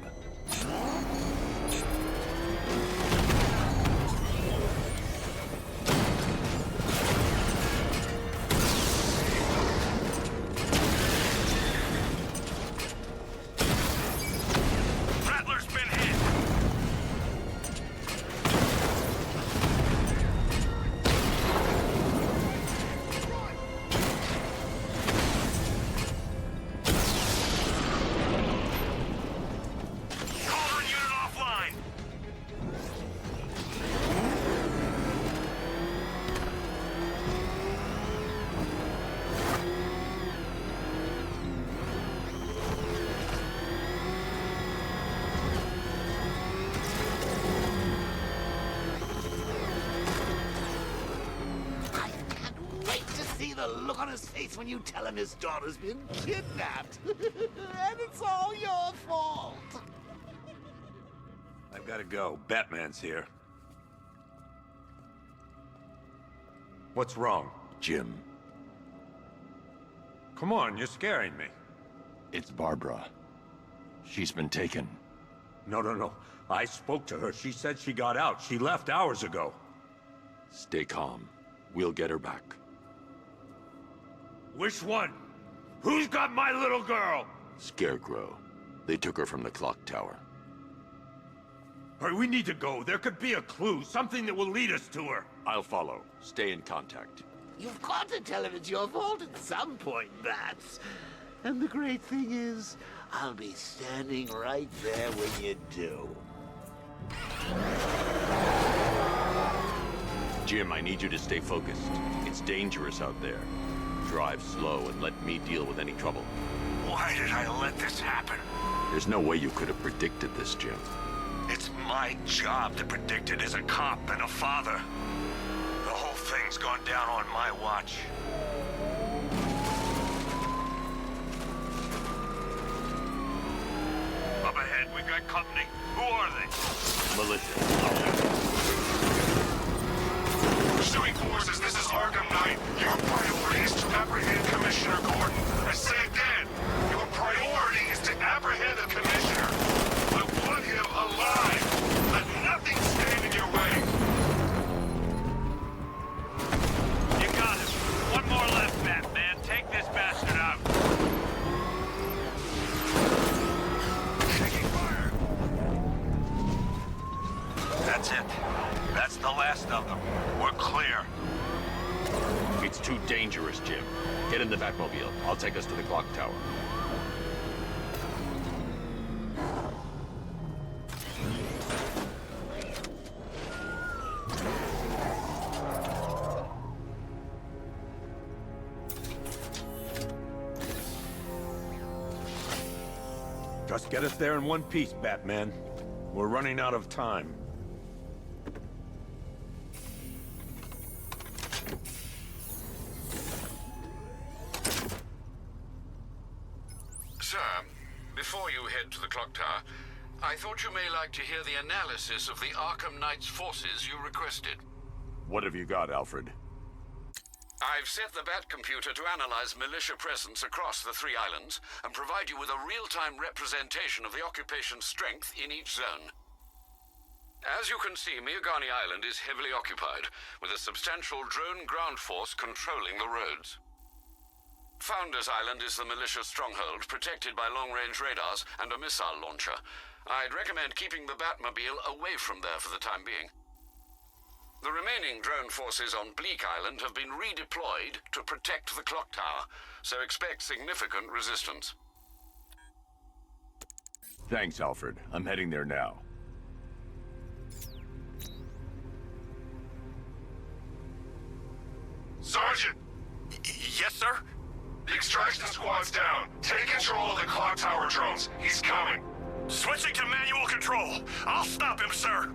Rattler's been hit! Cauldron unit offline! I can't wait to see the look on his face when you tell him his daughter's been kidnapped. And it's all your fault. I've gotta go. Batman's here. What's wrong? Jim, Come on, you're scaring me. it's Barbara. She's been taken. No. I spoke to her. She said she got out. She left hours ago. Stay calm. We'll get her back. Which one? Who's got my little girl? Scarecrow. They took her from the clock tower. All right, we need to go. There could be a clue, something that will lead us to her. I'll follow. Stay in contact. You've got to tell him it's your fault at some point, Bats. And the great thing is, I'll be standing right there when you do. Jim, I need you to stay focused. It's dangerous out there. Drive slow and let me deal with any trouble. Why did I let this happen? There's no way you could have predicted this, Jim. It's my job to predict it as a cop and a father. The whole thing's gone down on my watch. Up ahead, we've got company. Who are they? Militia. Pursuing forces, this is Arkham Knight. Your priority is to apprehend Commissioner Gordon. I say again, your priority is to apprehend the Commissioner. I want him alive. Let nothing stand in your way. You got it. One more left, Batman. Take this bastard out. Taking fire. That's it. That's the last of them. We're clear. dangerous, Jim. Get in the Batmobile. I'll take us to the clock tower. Just get us there in one piece, Batman. We're running out of time. Sir, before you head to the clock tower, I thought you may like to hear the analysis of the Arkham Knight's forces you requested. What have you got, Alfred? I've set the Bat computer to analyze militia presence across the 3 islands and provide you with a real-time representation of the occupation's strength in each zone. As you can see, Miagani Island is heavily occupied, with a substantial drone ground force controlling the roads. Founders Island is the militia stronghold, protected by long-range radars and a missile launcher. I'd recommend keeping the Batmobile away from there for the time being. The remaining drone forces on Bleak Island have been redeployed to protect the clock tower, so expect significant resistance. Thanks, Alfred. I'm heading there now. Sergeant! Yes, sir? The extraction squad's down. Take control of the clock tower drones. He's coming. Switching to manual control. I'll stop him, sir.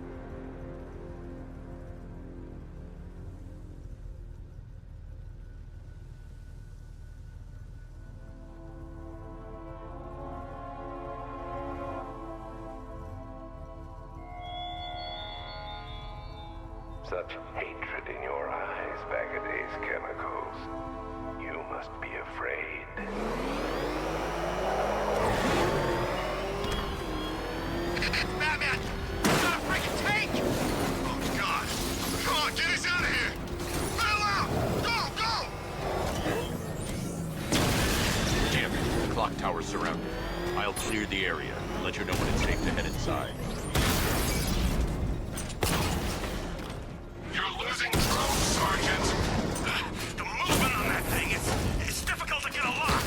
Such hatred in your eyes, Bagadays Chemicals. You must be afraid. Batman! It's not a freaking tank! Oh, God. Come on, get us out of here! Bail out! Go, go! Jim, the clock tower's surrounded. I'll clear the area and let you know when it's safe to head inside. You're losing drones, Sergeant! The movement on that thing, it's difficult to get a lock.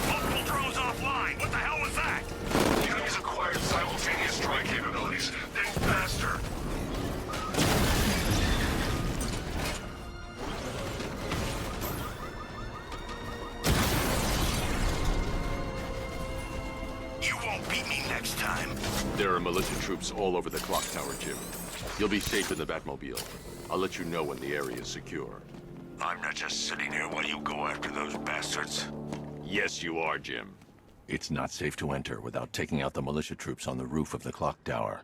Multiple drones offline. What the hell was that? The enemy's acquired simultaneous strike capabilities. Then faster. You won't beat me next time. There are militia troops all over the clock tower, Jim. You'll be safe in the Batmobile. I'll let you know when the area is secure. I'm not just sitting here while you go after those bastards. Yes, you are, Jim. It's not safe to enter without taking out the militia troops on the roof of the clock tower.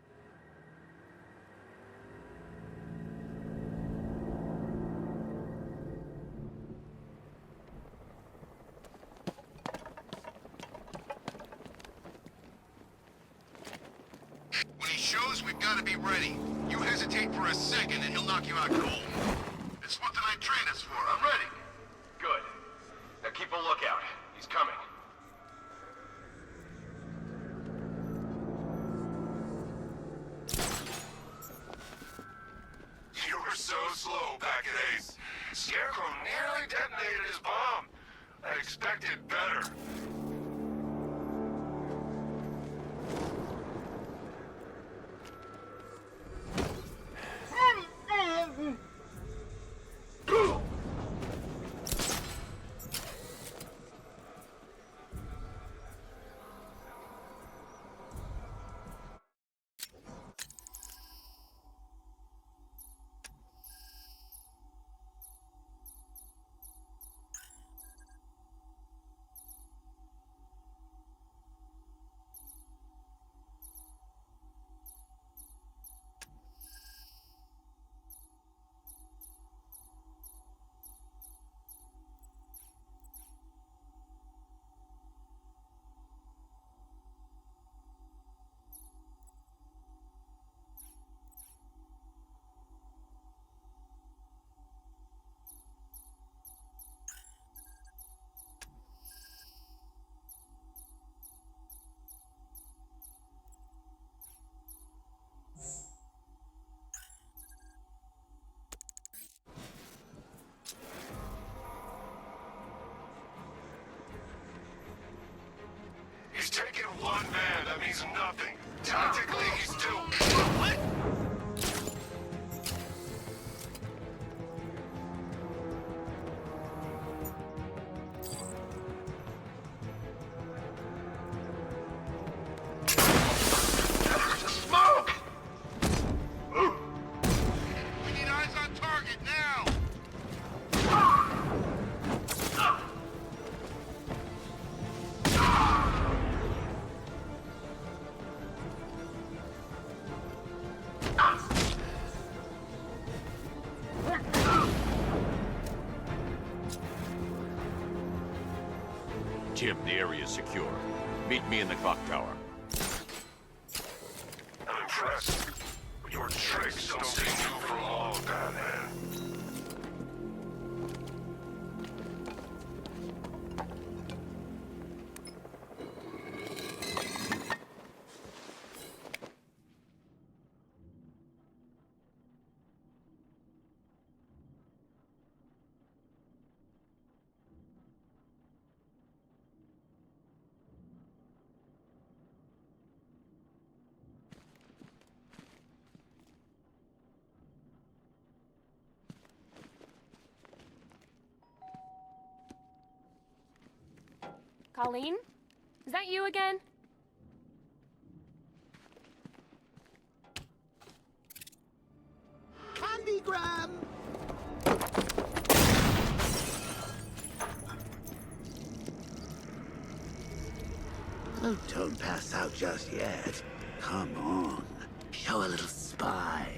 When he shows, we've got to be ready. You hesitate for a second and he'll knock you out cold. It's what the night trained us for. I'm ready. Good. Now keep a lookout. He's coming. You were so slow, Bagadays. Scarecrow nearly detonated his bomb. I expected better. he's nothing. Tactically, he's too... What? Smoke! We need eyes on target now! Jim, the area is secure. Meet me in the clock tower. I'm impressed. But your tricks don't stay new for long, Batman. Colleen? Is that you again? Candygram! Oh, don't pass out just yet. Come on. Show a little spine.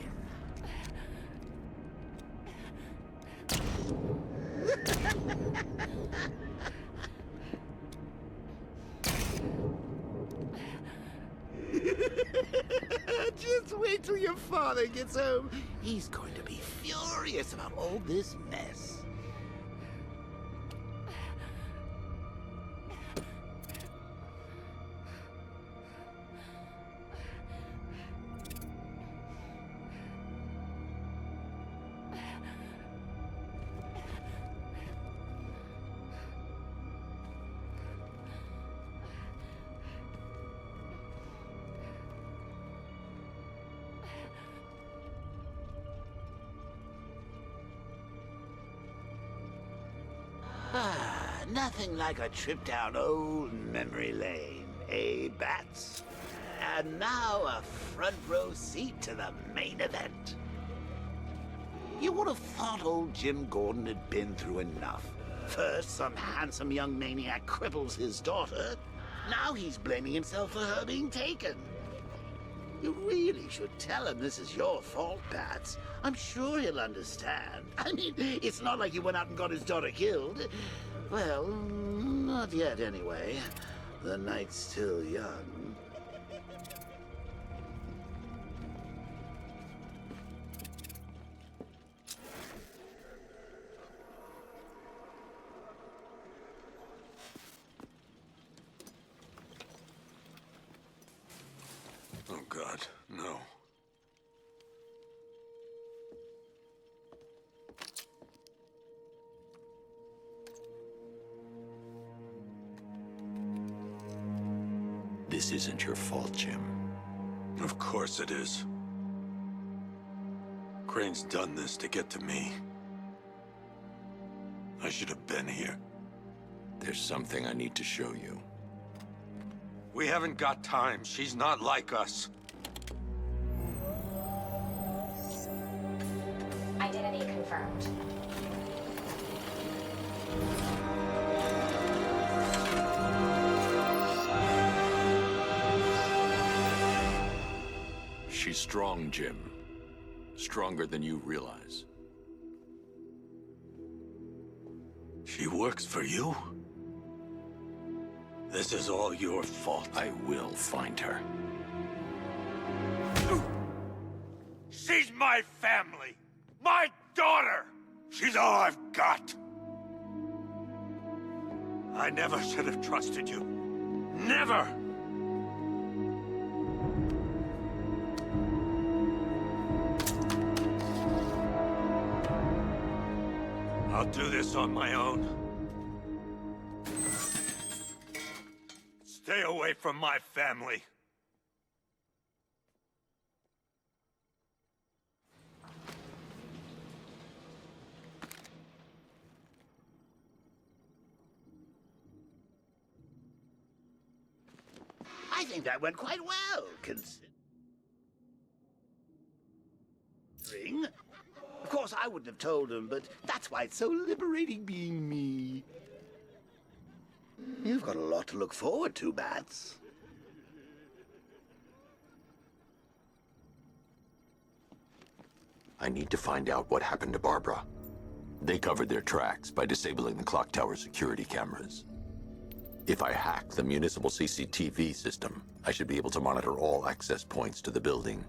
Just wait till your father gets home. He's going to be furious about all this mess. Nothing like a trip down old memory lane, eh, Bats? And now a front row seat to the main event. You would have thought old Jim Gordon had been through enough. First, some handsome young maniac cripples his daughter. Now he's blaming himself for her being taken. You really should tell him this is your fault, Bats. I'm sure he'll understand. I mean, it's not like you went out and got his daughter killed. Well, not yet anyway. The night's still young. Oh, God, no. This isn't your fault, Jim. Of course it is. Crane's done this to get to me. I should have been here. There's something I need to show you. We haven't got time. She's not like us. Identity confirmed. She's strong, Jim. Stronger than you realize. She works for you? This is all your fault. I will find her. She's my family! My daughter! She's all I've got! I never should have trusted you. Never! I'll do this on my own. Stay away from my family. I think that went quite well, considering. Of course, I wouldn't have told him, but that's why it's so liberating being me. You've got a lot to look forward to, Bats. I need to find out what happened to Barbara. They covered their tracks by disabling the clock tower security cameras. If I hack the municipal CCTV system, I should be able to monitor all access points to the building.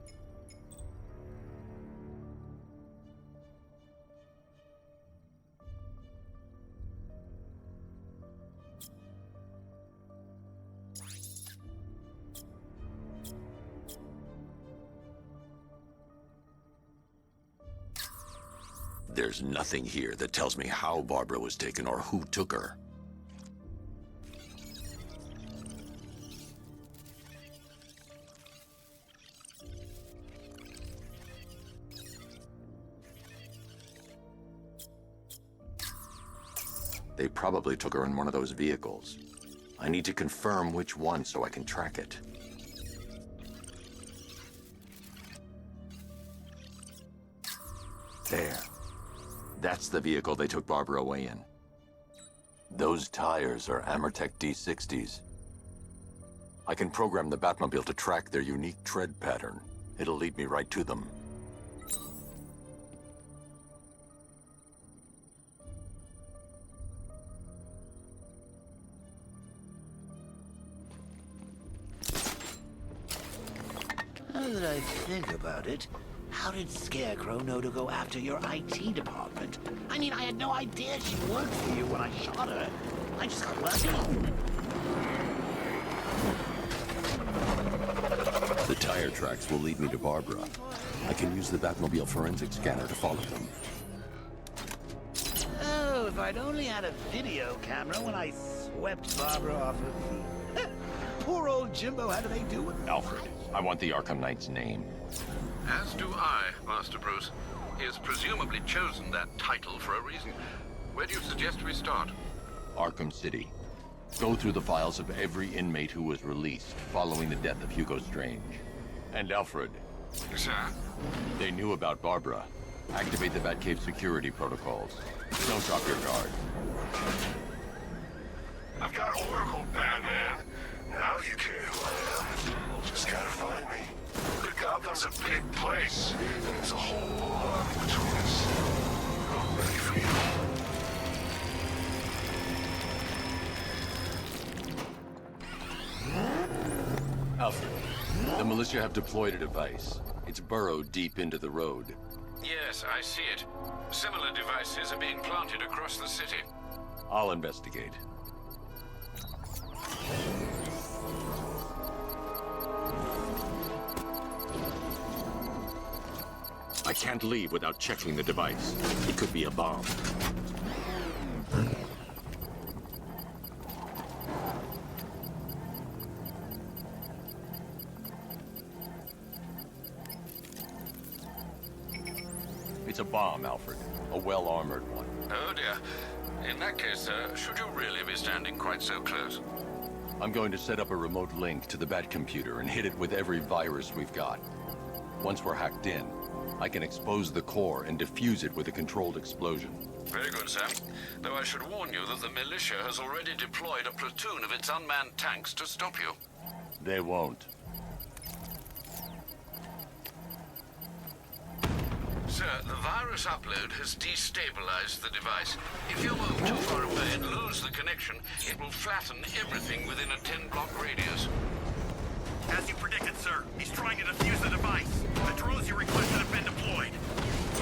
There's nothing here that tells me how Barbara was taken or who took her. They probably took her in one of those vehicles. I need to confirm which one so I can track it. There. That's the vehicle they took Barbara away in. Those tires are Amertech D60s. I can program the Batmobile to track their unique tread pattern. It'll lead me right to them. Now that I think about it, how did Scarecrow know to go after your IT department? I mean, I had no idea she worked for you when I shot her. I just got lucky. The tire tracks will lead me to Barbara. I can use the Batmobile forensic scanner to follow them. Oh, if I'd only had a video camera when I swept Barbara off her feet. Poor old Jimbo had to make do with Alfred, I want the Arkham Knight's name. As do I, Master Bruce. He has presumably chosen that title for a reason. Where do you suggest we start? Arkham City. Go through the files of every inmate who was released following the death of Hugo Strange. And Alfred. Sir? They knew about Barbara. Activate the Batcave security protocols. Don't drop your guard. I've got Oracle, Batman. Now you care who I am. Just gotta find me. But Gotham's a big place, and there's a whole lot between us. I'm ready for you. Alfred, the militia have deployed a device. It's burrowed deep into the road. Yes, I see it. Similar devices are being planted across the city. I'll investigate. I can't leave without checking the device. It could be a bomb. It's a bomb, Alfred. A well-armored one. Oh dear. In that case, should you really be standing quite so close? I'm going to set up a remote link to the Bat computer and hit it with every virus we've got. Once we're hacked in, I can expose the core and defuse it with a controlled explosion. Very good, sir. Though I should warn you that the militia has already deployed a platoon of its unmanned tanks to stop you. They won't. Sir, the virus upload has destabilized the device. If you move too far away and lose the connection, it will flatten everything within a 10-block radius. As you predicted, sir, he's trying to defuse the device. The drones you requested have been deployed.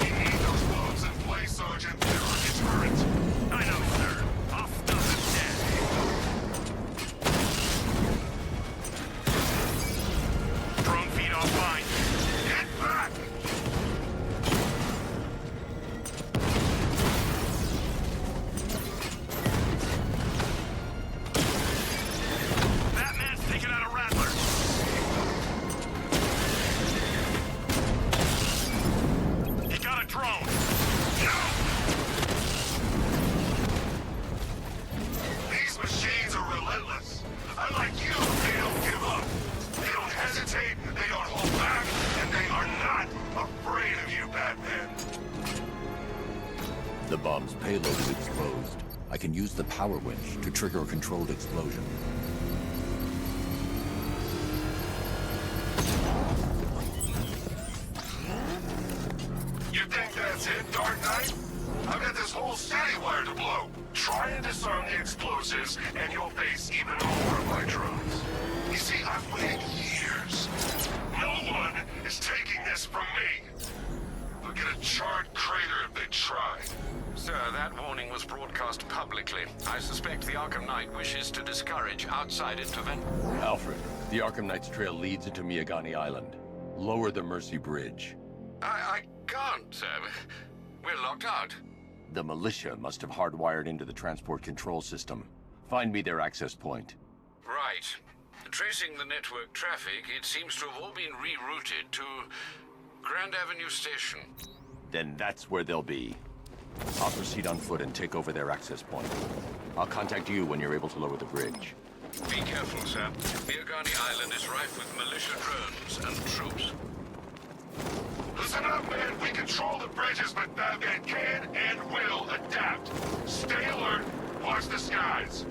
We need those bombs in place, Sergeant. They're a deterrent. I know, sir. I'll stop him dead. Drone feed offline. Get back! Batman's taking out a Rattler. The bomb's payload is exposed. I can use the power winch to trigger a controlled explosion. You think that's it, Dark Knight? I've got this whole city wired to blow. Try and disarm the explosives, and you'll face even more of my drones. You see, I've waited years. No one is taking this from me. They'll get a charred crater if they try. Sir, that warning was broadcast publicly. I suspect the Arkham Knight wishes to discourage outside intervention. Alfred, the Arkham Knight's trail leads into Miagani Island. Lower the Mercy Bridge. I can't, sir. We're locked out. The militia must have hardwired into the transport control system. Find me their access point. Right. Tracing the network traffic, it seems to have all been rerouted to Grand Avenue Station. Then that's where they'll be. I'll proceed on foot and take over their access point. I'll contact you when you're able to lower the bridge. Be careful, sir. Miagani Island is rife with militia drones and troops. Listen up, man. We control the bridges, but Batman can and will adapt. Stay alert. Watch the skies.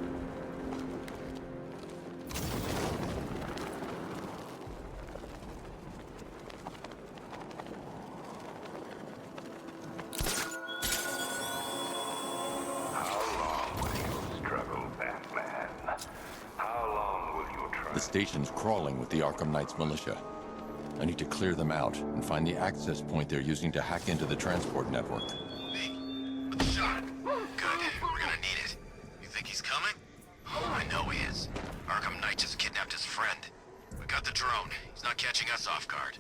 The station's crawling with the Arkham Knight's militia. I need to clear them out and find the access point they're using to hack into the transport network. Shot. Good. We're gonna need it. You think he's coming? Oh, I know he is. Arkham Knight just kidnapped his friend. We got the drone. He's not catching us off guard.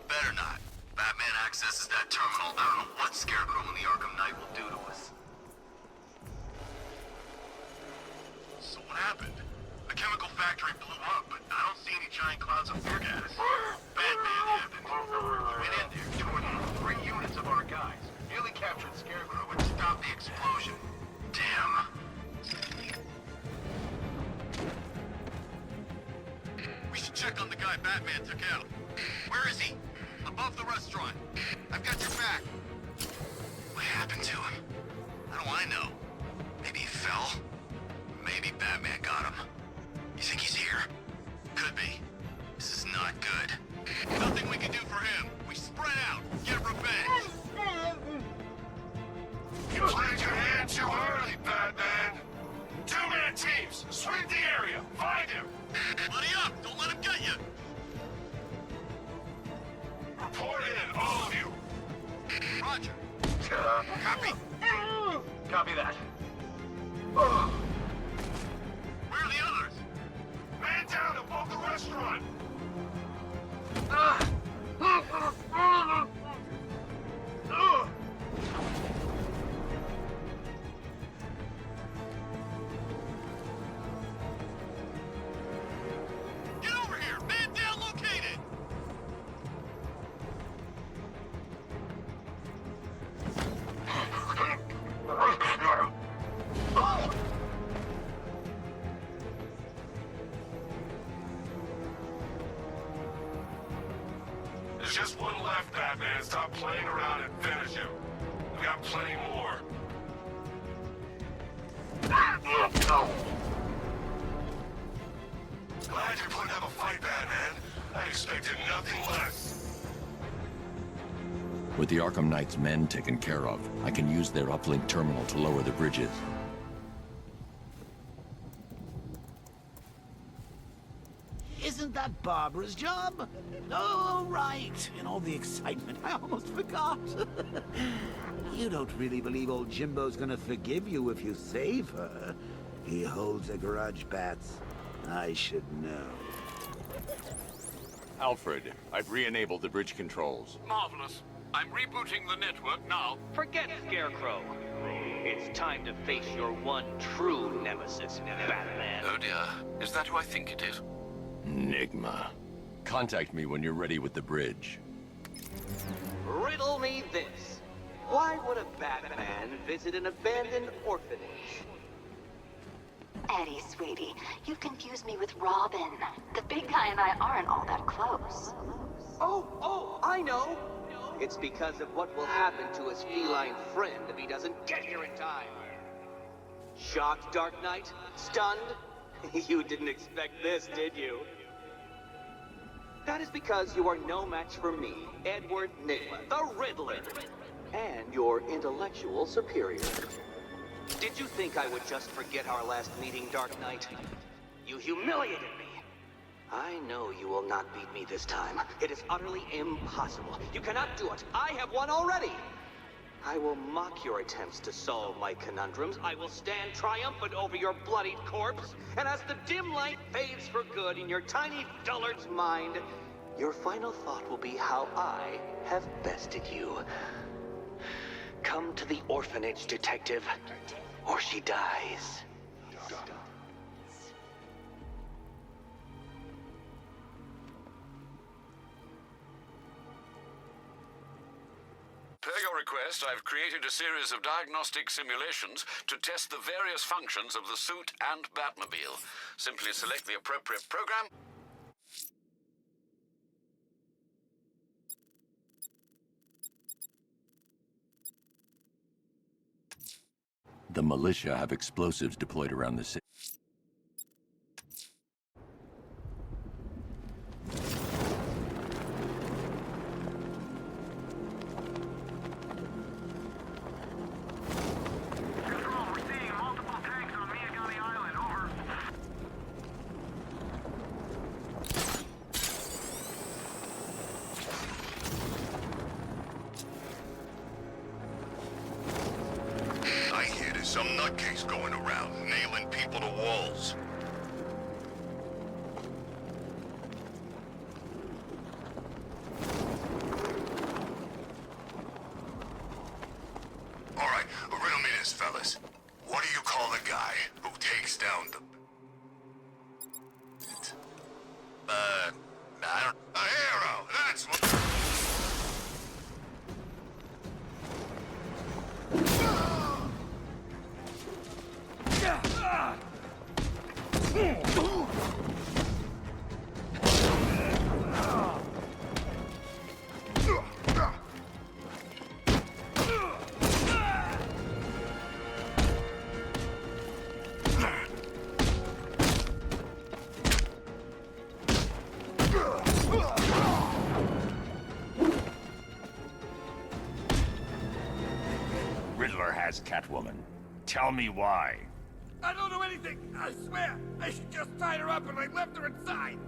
Better not. Batman accesses that terminal. I don't know what Scarecrow and the Arkham Knight will do to us. So what happened? The chemical factory blew up, but I don't see any giant clouds of fear gas. Batman happened. We went in there, tore down 3 units of our guys, nearly captured Scarecrow, and stopped the explosion. Damn. We should check on the guy Batman took out. Where is he? Above the restaurant. I've got your back. What happened to him? How do I know? Maybe he fell? Maybe Batman got him. You think he's here? Could be. This is not good. Nothing we can do for him. We spread out. Get revenge. You played your hand too early, Batman. 2-man teams. Sweep the area. Find him. Buddy up. Don't let him get you. Report in, all of you. Roger. Copy. Copy that. Where are the others? Man down above the restaurant. Get over here. Man down located. There's just one left, Batman. Stop playing around and finish him. We got plenty more. Glad you're putting up a fight, Batman. I expected nothing less. With the Arkham Knight's men taken care of, I can use their uplink terminal to lower the bridges. Isn't that Barbara's job? Oh, right. In all the excitement, I almost forgot. You don't really believe old Jimbo's gonna forgive you if you save her. He holds a grudge, Bats. I should know. Alfred, I've re-enabled the bridge controls. Marvelous. I'm rebooting the network now. Forget Scarecrow. It's time to face your one true nemesis, Batman. Oh dear. Is that who I think it is? Enigma. Contact me when you're ready with the bridge. Riddle me this. Why would a Batman visit an abandoned orphanage? Eddie, sweetie, you confused me with Robin. The big guy and I aren't all that close. Oh, I know. it's because of what will happen to his feline friend if he doesn't get here in time. Shocked, Dark Knight? Stunned? You didn't expect this, did you? That is because you are no match for me, Edward Nygma, the Riddler, and your intellectual superior. Did you think I would just forget our last meeting, Dark Knight? You humiliated me. I know you will not beat me this time. It is utterly impossible. You cannot do it. I have won already. I will mock your attempts to solve my conundrums. I will stand triumphant over your bloodied corpse. And as the dim light fades for good in your tiny dullard's mind, your final thought will be how I have bested you. Come to the orphanage, detective, or she dies. Per your request, I've created a series of diagnostic simulations to test the various functions of the suit and Batmobile. Simply select the appropriate program. The militia have explosives deployed around the city. I hear there's some nutcase going around, nailing people to walls. All right, riddle me this, fellas. What do you call the guy who takes down the... I don't... A hero, that's what... Riddler has Catwoman. Tell me why. I don't know anything, I swear. I just tied her up and I left her inside.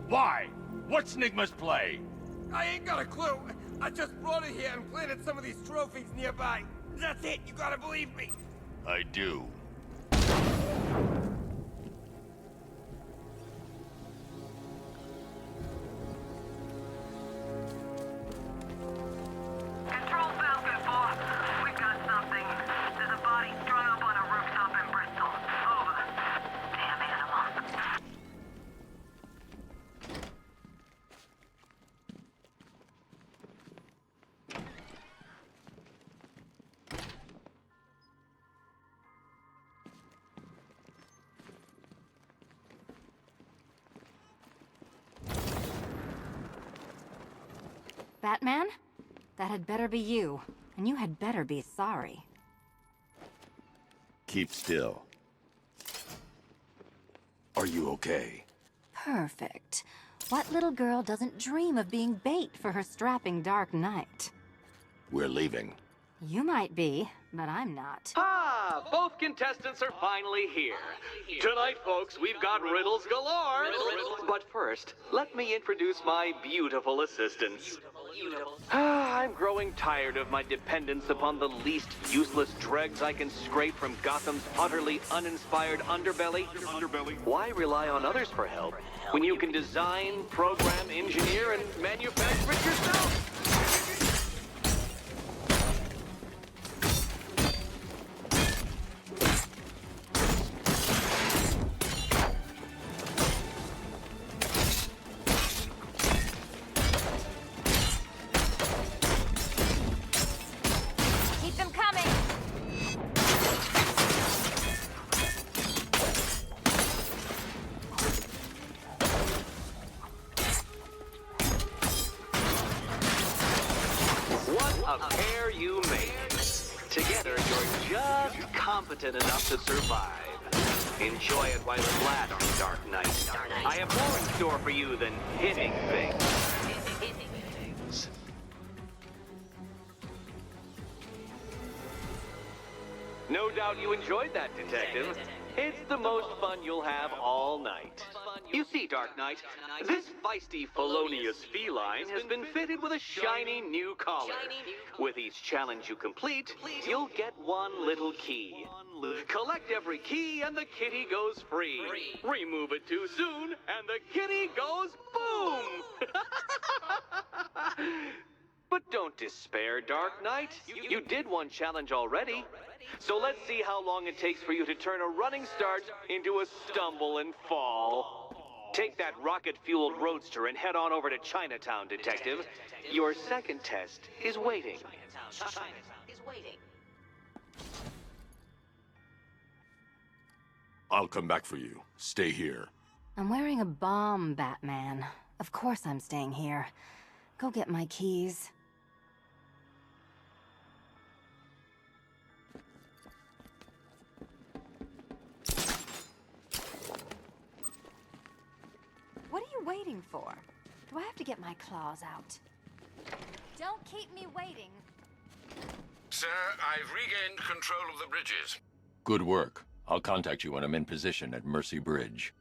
Why? What's Nygma's play? I ain't got a clue. I just brought her here and planted some of these trophies nearby. That's it, you gotta believe me. I do. Control Falcon 4. We've got something. There's a body strung up on a rooftop in Bristol. Over. Damn animal. Batman? That had better be you. And you had better be sorry. Keep still. Are you okay? Perfect. What little girl doesn't dream of being bait for her strapping Dark Knight? We're leaving. You might be, but I'm not. Ah, both contestants are finally here. Tonight, folks, we've got riddles galore. But first, let me introduce my beautiful assistants. I'm growing tired of my dependence upon the least useless dregs I can scrape from Gotham's utterly uninspired underbelly. Why rely on others for help when you can design, program, engineer, and manufacture it yourself? Keep them coming! a pair you make. Together, you're just competent enough to survive. Enjoy it while it lasts, Dark Knight. I have more in store for you than hitting things. No doubt you enjoyed that, Detective. It's the most fun you'll have all night. You see, Dark Knight, this feisty, felonious feline has been fitted with a shiny new collar. With each challenge you complete, you'll get one little key. Collect every key and the kitty goes free. Remove it too soon and the kitty goes boom! But don't despair, Dark Knight. You did one challenge already. So let's see how long it takes for you to turn a running start into a stumble and fall. Take that rocket-fueled roadster and head on over to Chinatown, Detective. Your second test is waiting. I'll come back for you. Stay here. I'm wearing a bomb, Batman. Of course I'm staying here. Go get my keys. What are you waiting for? Do I have to get my claws out? Don't keep me waiting. Sir, I've regained control of the bridges. Good work. I'll contact you when I'm in position at Mercy Bridge.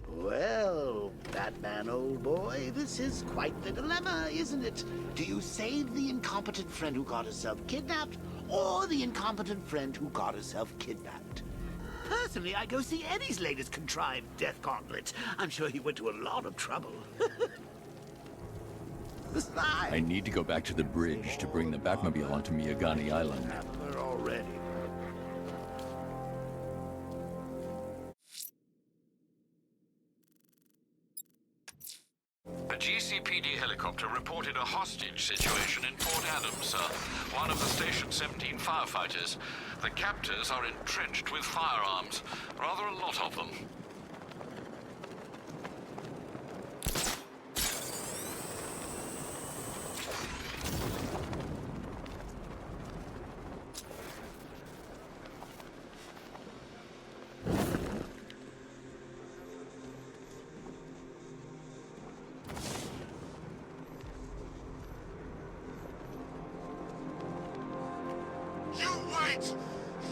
Well, Batman, old boy, this is quite the dilemma, isn't it? Do you save the incompetent friend who got herself kidnapped, or the incompetent friend who got herself kidnapped? Personally, I go see Eddie's latest contrived death gauntlet. I'm sure he went to a lot of trouble. I need to go back to the bridge to bring the Batmobile onto Miyagani Island. We're already. A GCPD helicopter reported a hostage situation in Port Adams, sir. One of the station's 17 firefighters. The captors are entrenched with firearms. Rather a lot of them.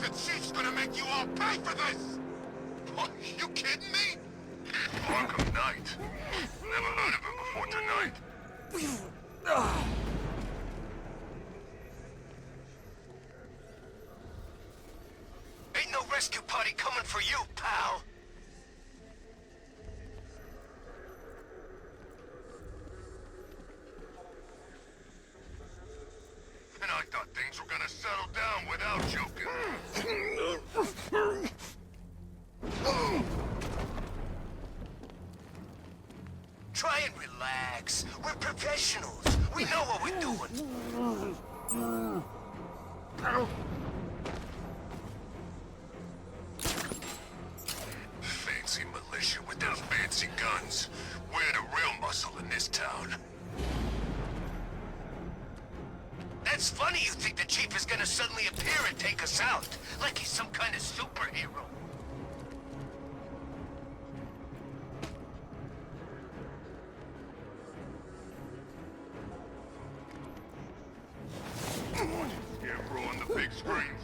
The chief's gonna make you all pay for this! What, you kidding me? Arkham Knight. Never heard of him before tonight. Ain't no rescue party coming for you, pal. And I thought things were gonna settle down without joking. Try and relax. We're professionals. We know what we're doing. Fancy militia with their fancy guns. We're the real muscle in this town. That's funny you think the chief is gonna suddenly appear and take us out. Like he's some kind of superhero. Scarecrow on the big screens.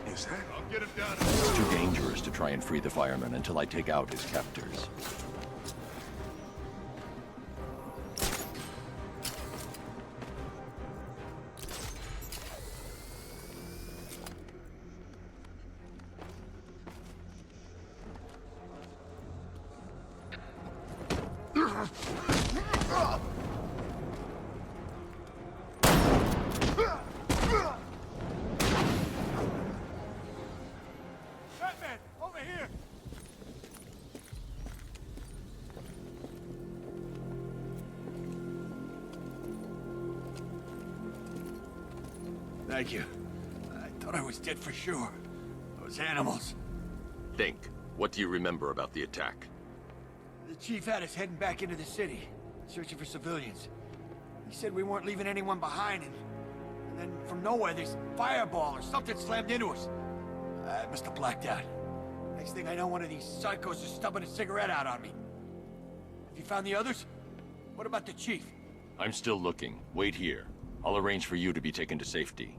Is that? I'll get him down. It's too dangerous to try and free the fireman until I take out his captors. Batman, over here! Thank you. I thought I was dead for sure. Those animals. Think. What do you remember about the attack? The chief had us heading back into the city, searching for civilians. He said we weren't leaving anyone behind, and then from nowhere, this fireball or something slammed into us. I must have blacked out. Next thing I know, one of these psychos is stubbing a cigarette out on me. Have you found the others? What about the chief? I'm still looking. Wait here. I'll arrange for you to be taken to safety.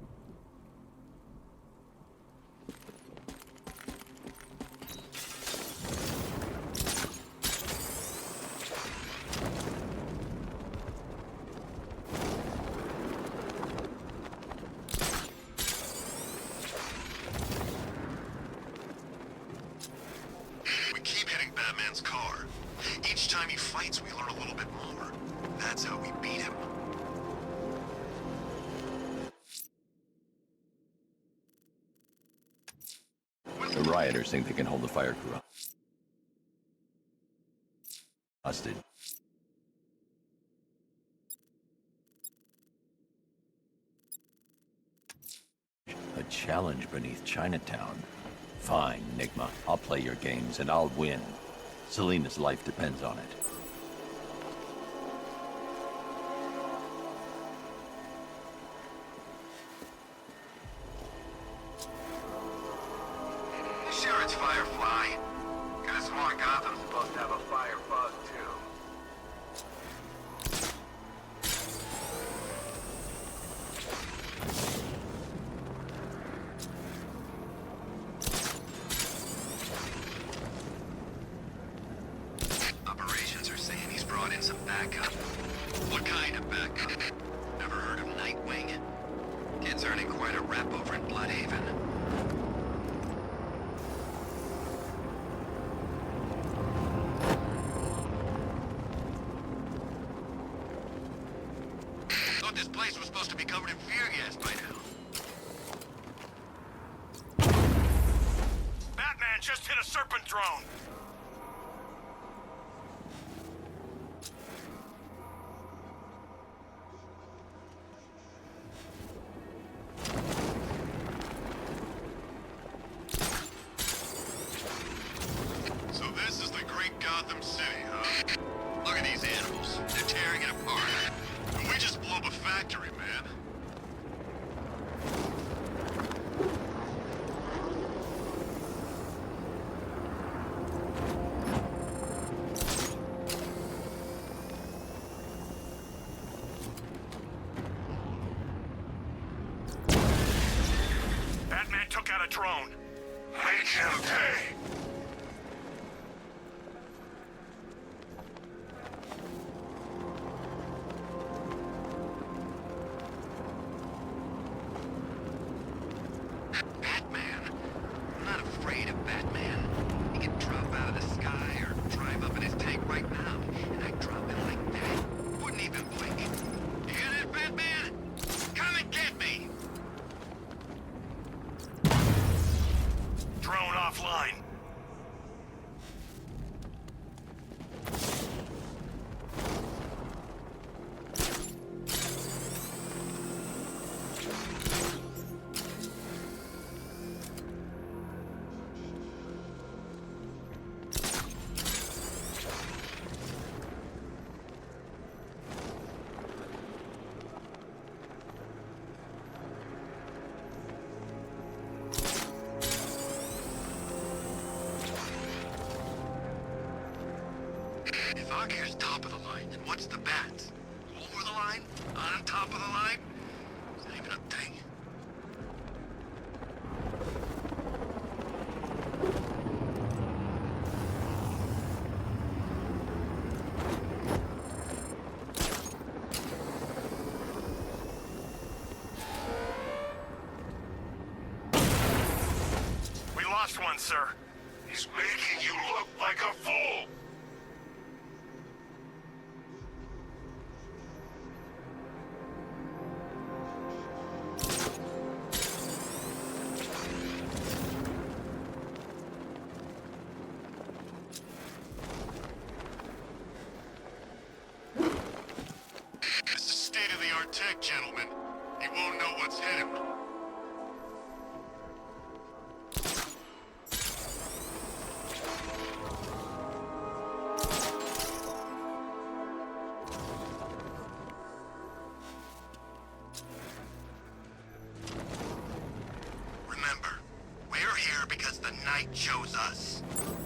We keep hitting Batman's car. Each time he fights, we learn a little bit more. That's how we beat him. The rioters think they can hold the fire crew hostage. A challenge beneath Chinatown. Fine, Nigma. I'll play your games and I'll win. Selena's life depends on it. Sure, it's Firefly. Could've sworn Gotham's supposed to have a fire bug, too. Operations are saying he's brought in some backup. What kind of backup? Never heard of Nightwing? Kid's earning quite a rep over in Bloodhaven. Thought this place was supposed to be covered in fear gas by now. Batman just hit a serpent drone! So this is the great Gotham City, huh? Look at these animals. They're tearing it apart. And we just blew up a factory, man. Batman took out a drone. Make him pay. Batman? I'm not afraid of Batman. He can drop out of the sky or drive up in his tank right now, and I'd drop him like that. Wouldn't even blink. You hear that, Batman? Come and get me! Drone offline. If Arkham's top of the line, then what's the Bats? Over the line? On top of the line? Is that even a thing? We lost one, sir. He's making you look like a fool. This is state-of-the-art tech, gentlemen. You won't know what's hit him.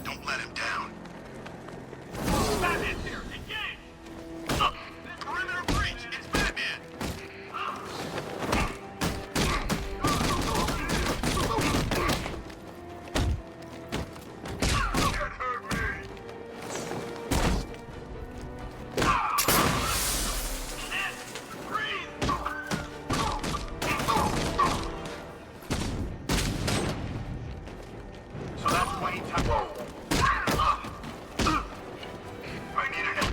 Don't let him down. Batman's here! Engage! Perimeter breach! It's Batman! Can't hurt me! So that's why he tackled. I needed it.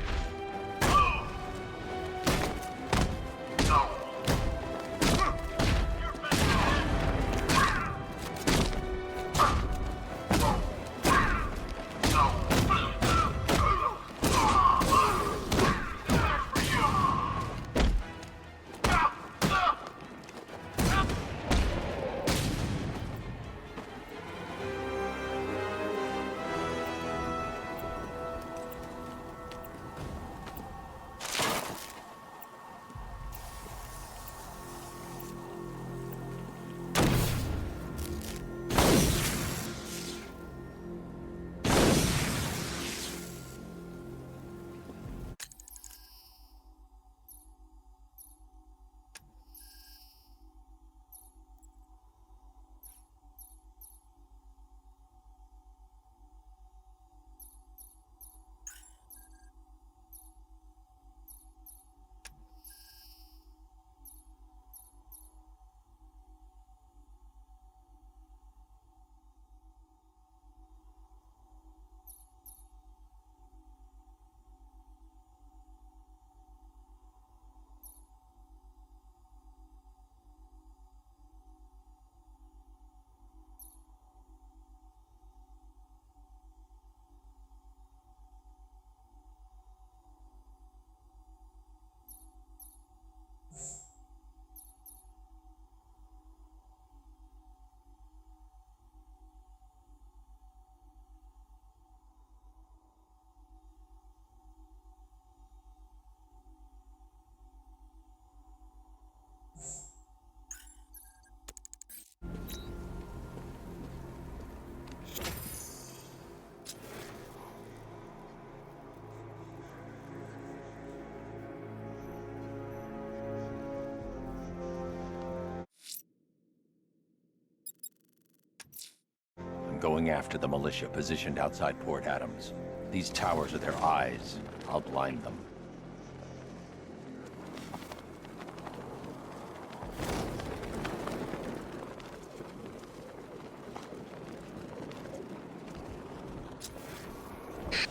Going after the militia positioned outside Port Adams. These towers are their eyes. I'll blind them.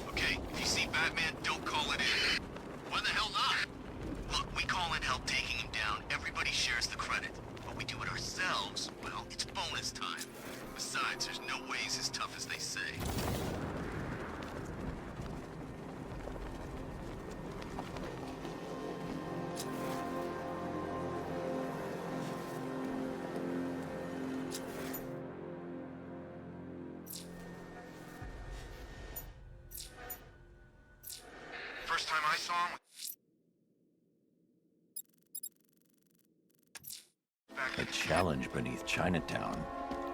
Okay, if you see Batman, don't call it in. Why the hell not? Look, we call in help taking him down. Everybody shares the credit. But we do it ourselves, well, it's bonus time. Besides, there's no way he's as tough as they say. First time I saw him... A challenge beneath Chinatown.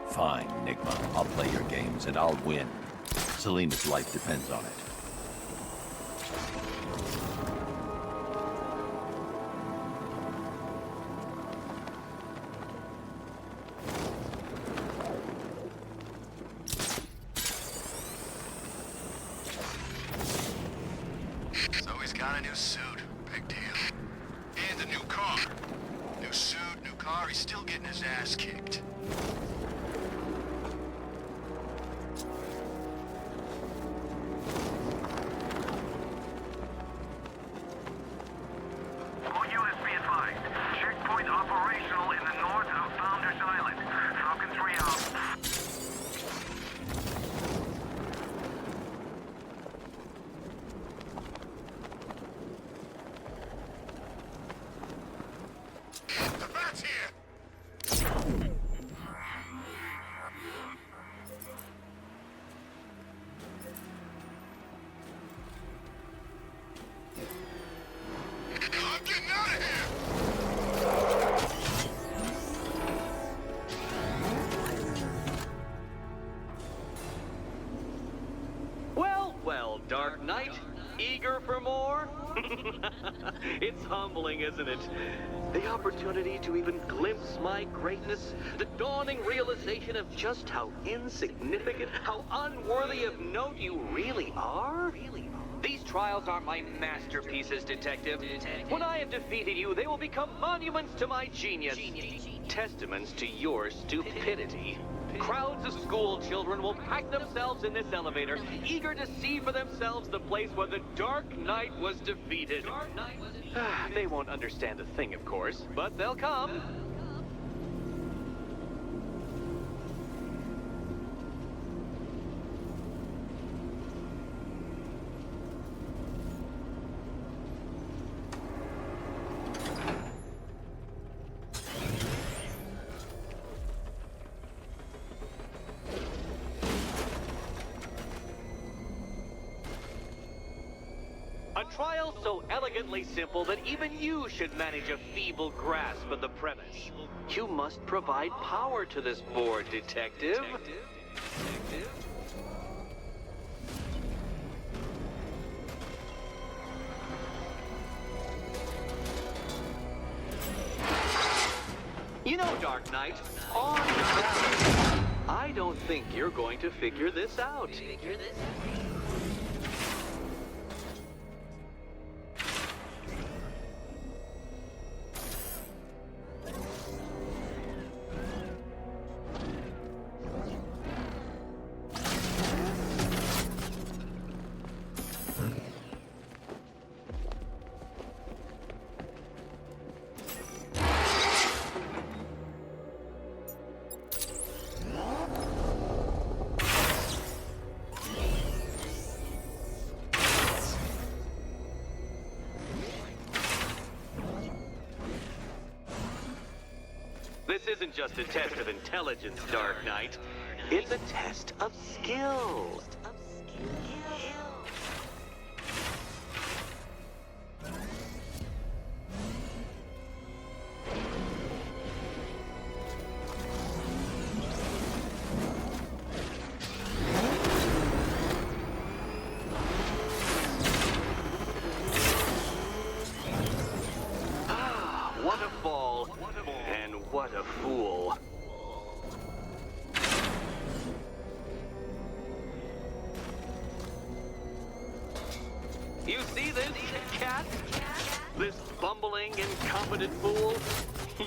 Fine, Enigma. I'll play your games and I'll win. Selena's life depends on it. So he's got a new suit. Big deal. And a new car. New suit, new car, he's still getting his ass kicked. All units be advised. Checkpoint operational in the north of Founders Island. Falcon 3 out. The bat's here! Dark Knight, eager for more? It's humbling, isn't it? The opportunity to even glimpse my greatness, the dawning realization of just how insignificant, how unworthy of note you really are? These trials are my masterpieces, Detective. When I have defeated you, they will become monuments to my genius. Testaments to your stupidity. Crowds of school children will pack themselves in this elevator, eager to see for themselves the place where the Dark Knight was defeated. They won't understand a thing, of course, but they'll come. A trial so elegantly simple that even you should manage a feeble grasp of the premise. You must provide power to this board, Detective. You know, Dark Knight, on balance, I don't think you're going to figure this out. This isn't just a test of intelligence, Dark Knight. It's a test of skill. What a fall, and what a fool. You see this, cat? This bumbling, incompetent fool?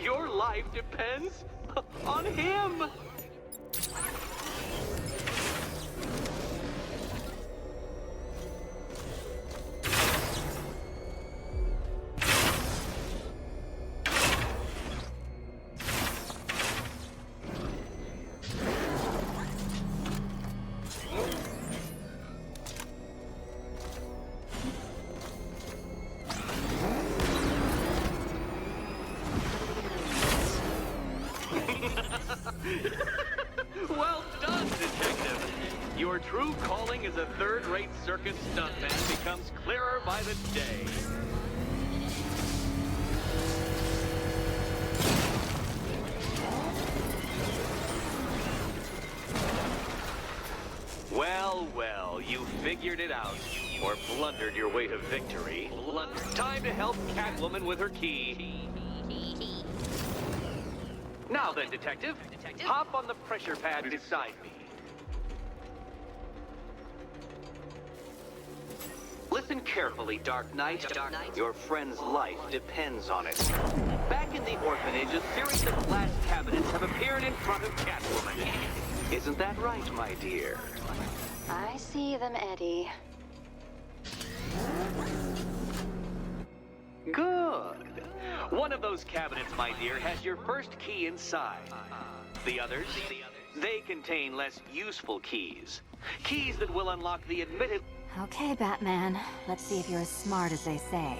Your life depends on him! Well done, Detective. Your true calling as a third-rate circus stuntman becomes clearer by the day. Well, you figured it out. Or blundered your way to victory. Time to help Catwoman with her key. Now then, Detective, hop on the pressure pad beside me. Listen carefully, Dark Knight. Your friend's life depends on it. Back in the orphanage, a series of glass cabinets have appeared in front of Catwoman. Isn't that right, my dear? I see them, Eddie. Good. One of those cabinets, my dear, has your first key inside. The others, they contain less useful keys. Keys that will unlock the admitted... Okay, Batman. Let's see if you're as smart as they say.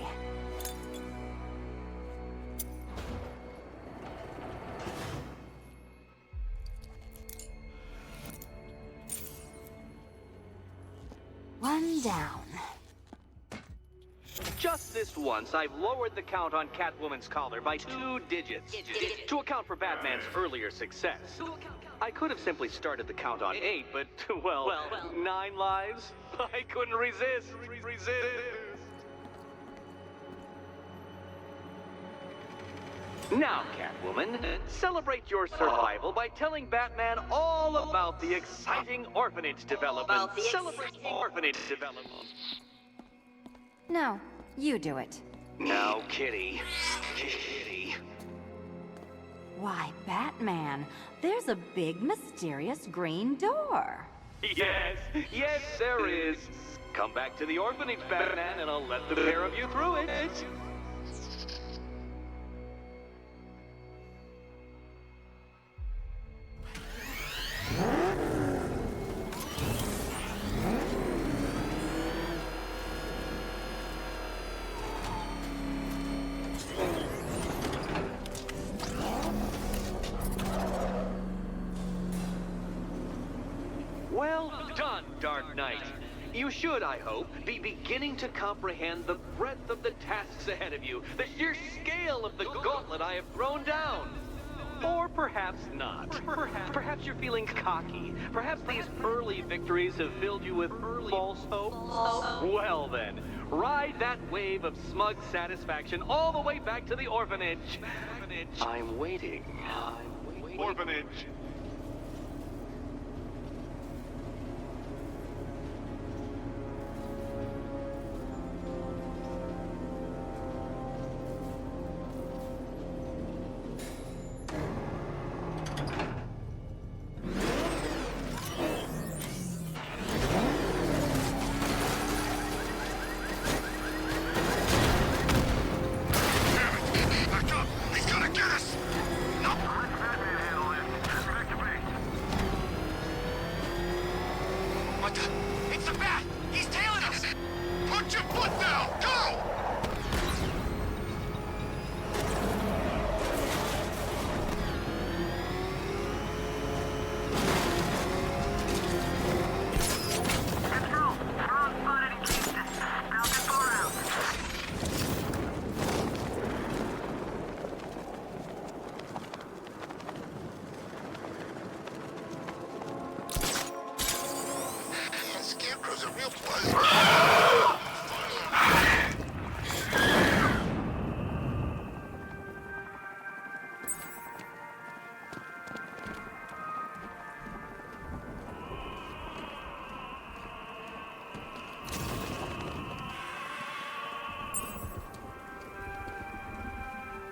One down. Just this once, I've lowered the count on Catwoman's collar by 2 digits. To account for Batman's earlier success. I could have simply started the count on 8, but, well, 9 lives? I couldn't resist. Now, Catwoman, celebrate your survival by telling Batman all about the exciting orphanage development. Celebrate orphanage development. No, you do it. Now, Kitty. Kitty. Why, Batman, there's a big mysterious green door. Yes, there is. Come back to the orphanage, Batman, and I'll let the pair of you through it. Well done, Dark Knight. You should, I hope, be beginning to comprehend the breadth of the tasks ahead of you, the sheer scale of the gauntlet I have thrown down. Or perhaps not. Perhaps you're feeling cocky. Perhaps these early victories have filled you with false hope. Well then, ride that wave of smug satisfaction all the way back to the orphanage. I'm waiting. Orphanage.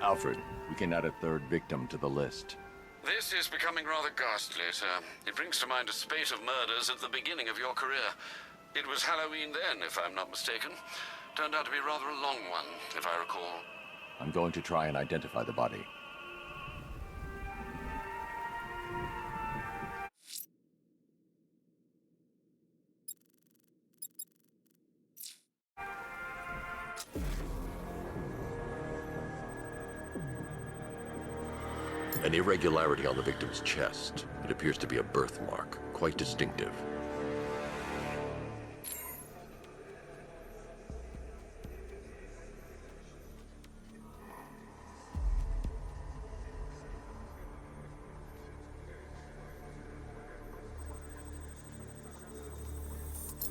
Alfred, we can add a third victim to the list. This is becoming rather ghastly, sir. It brings to mind a spate of murders at the beginning of your career. It was Halloween then, if I'm not mistaken. Turned out to be rather a long one, if I recall. I'm going to try and identify the body. An irregularity on the victim's chest. It appears to be a birthmark, quite distinctive.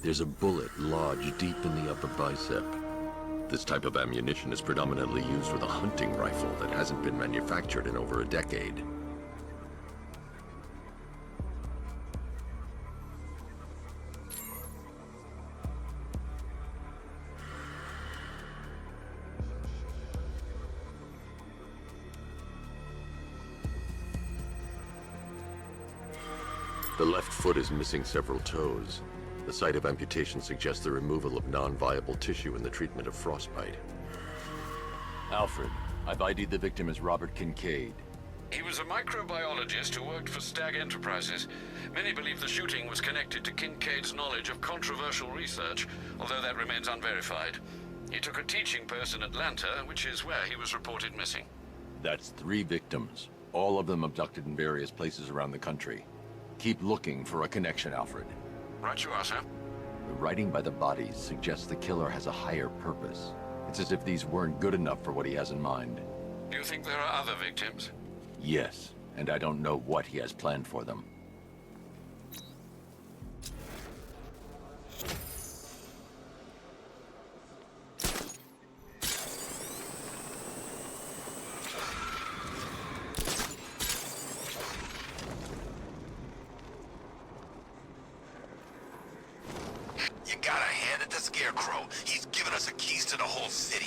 There's a bullet lodged deep in the upper bicep. This type of ammunition is predominantly used with a hunting rifle that hasn't been manufactured in over a decade. The left foot is missing several toes. The site of amputation suggests the removal of non-viable tissue in the treatment of frostbite. Alfred, I've ID'd the victim as Robert Kincaid. He was a microbiologist who worked for Stag Enterprises. Many believe the shooting was connected to Kincaid's knowledge of controversial research, although that remains unverified. He took a teaching post in Atlanta, which is where he was reported missing. That's 3 victims, all of them abducted in various places around the country. Keep looking for a connection, Alfred. Right you are, sir. The writing by the bodies suggests the killer has a higher purpose. It's as if these weren't good enough for what he has in mind. Do you think there are other victims? Yes, and I don't know what he has planned for them. You gotta hand it to Scarecrow. He's given us the keys to the whole city.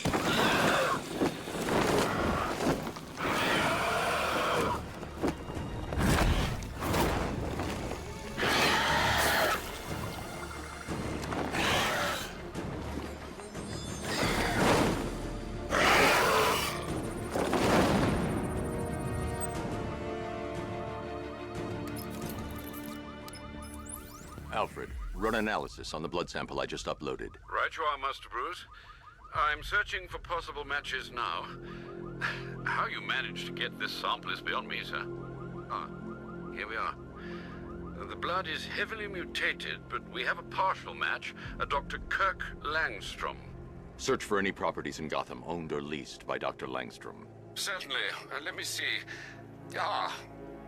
Alfred, run analysis on the blood sample I just uploaded. Right you are, Master Bruce. I'm searching for possible matches now. How you managed to get this sample is beyond me, sir. Ah, here we are. The blood is heavily mutated, but we have a partial match, a Dr. Kirk Langstrom. Search for any properties in Gotham owned or leased by Dr. Langstrom. Certainly. Let me see. Ah,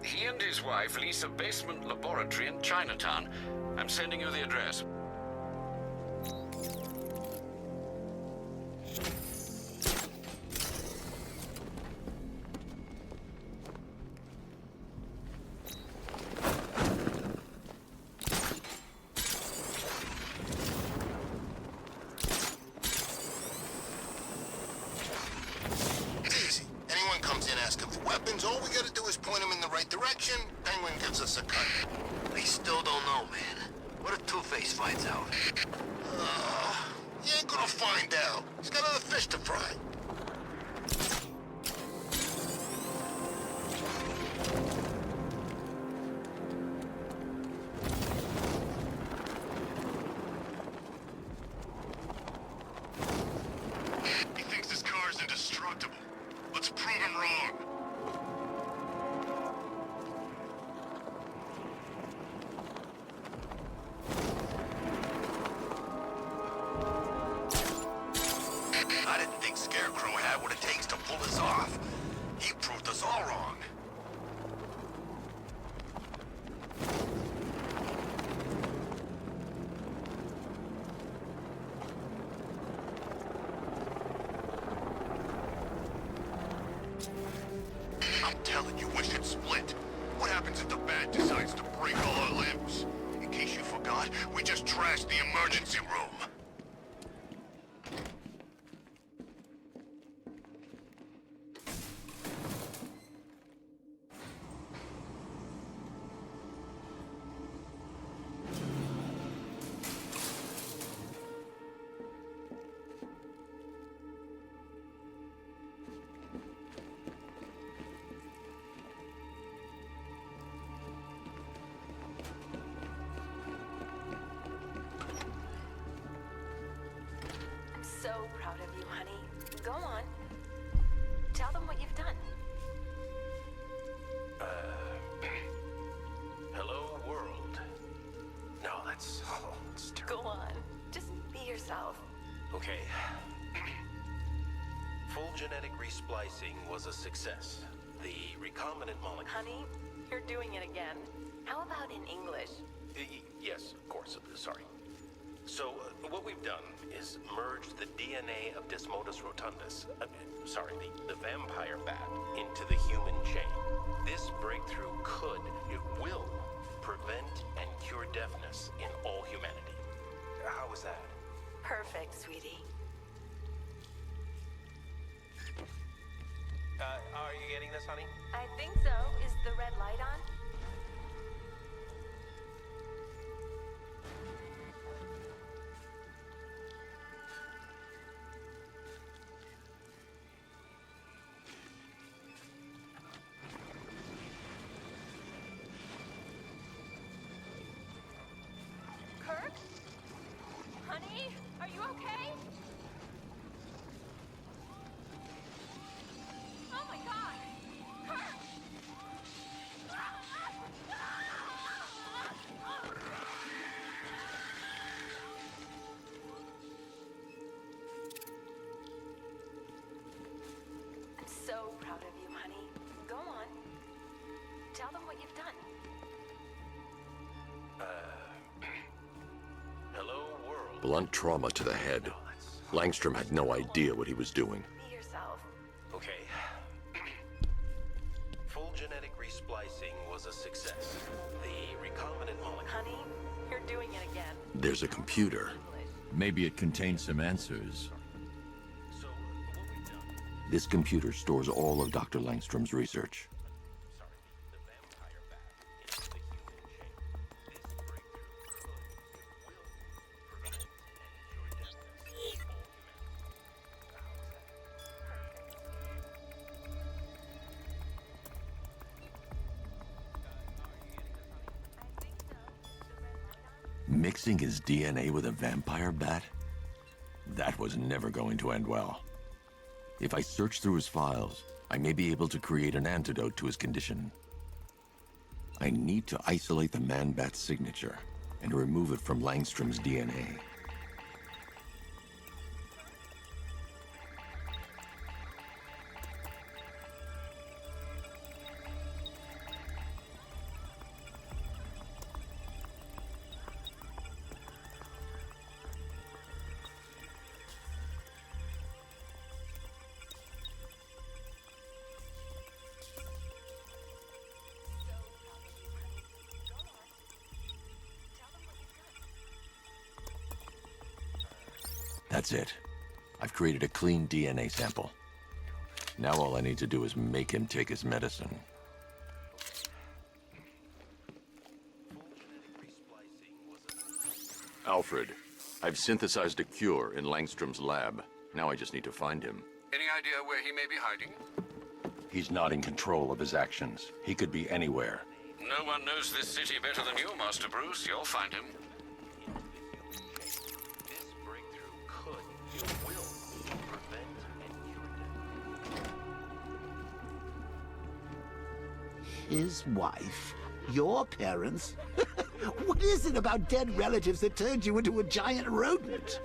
he and his wife lease a basement laboratory in Chinatown. I'm sending you the address. Easy. Anyone comes in asking for weapons, all we gotta do is point them in the right direction. Penguin gives us a cut. We still don't know, man. What if Two-Face finds out? He ain't gonna find out. He's got other fish to fry. He thinks this car is indestructible. Let's prove him wrong. I didn't think Scarecrow had what it takes to pull this off. He proved us all wrong. I'm telling you, we should split. What happens if the Bat decides to break all our limbs? In case you forgot, we just trashed the emergency room. I'm so proud of you, honey. Go on. Tell them what you've done. Hello, world. No, that's Go on. Just be yourself. okay. Full genetic resplicing was a success. The recombinant molecule. Honey, you're doing it again. How about in English? Yes, of course. Sorry. So, what we've done is merged the DNA of Desmodus rotundus, the vampire bat, into the human chain. This breakthrough it will, prevent and cure deafness in all humanity. How was that? Perfect, sweetie. Are you getting this, honey? I think so. Is the red light on? Kirk? Honey, are you okay? Oh my god! Kirk! I'm so proud of you, honey. Go on. Blunt trauma to the head. Langstrom had no idea what he was doing. Be yourself. Okay. Full genetic resplicing was a success. The recombinant molecule... Honey, you're doing it again. There's a computer. Maybe it contains some answers. This computer stores all of Dr. Langstrom's research. Mixing his DNA with a vampire bat? That was never going to end well. If I search through his files, I may be able to create an antidote to his condition. I need to isolate the man-bat's signature and remove it from Langstrom's DNA. That's it. I've created a clean DNA sample. Now all I need to do is make him take his medicine. Alfred, I've synthesized a cure in Langstrom's lab. Now I just need to find him. Any idea where he may be hiding? He's not in control of his actions. He could be anywhere. No one knows this city better than you, Master Bruce. You'll find him. His wife? Your parents? What is it about dead relatives that turned you into a giant rodent?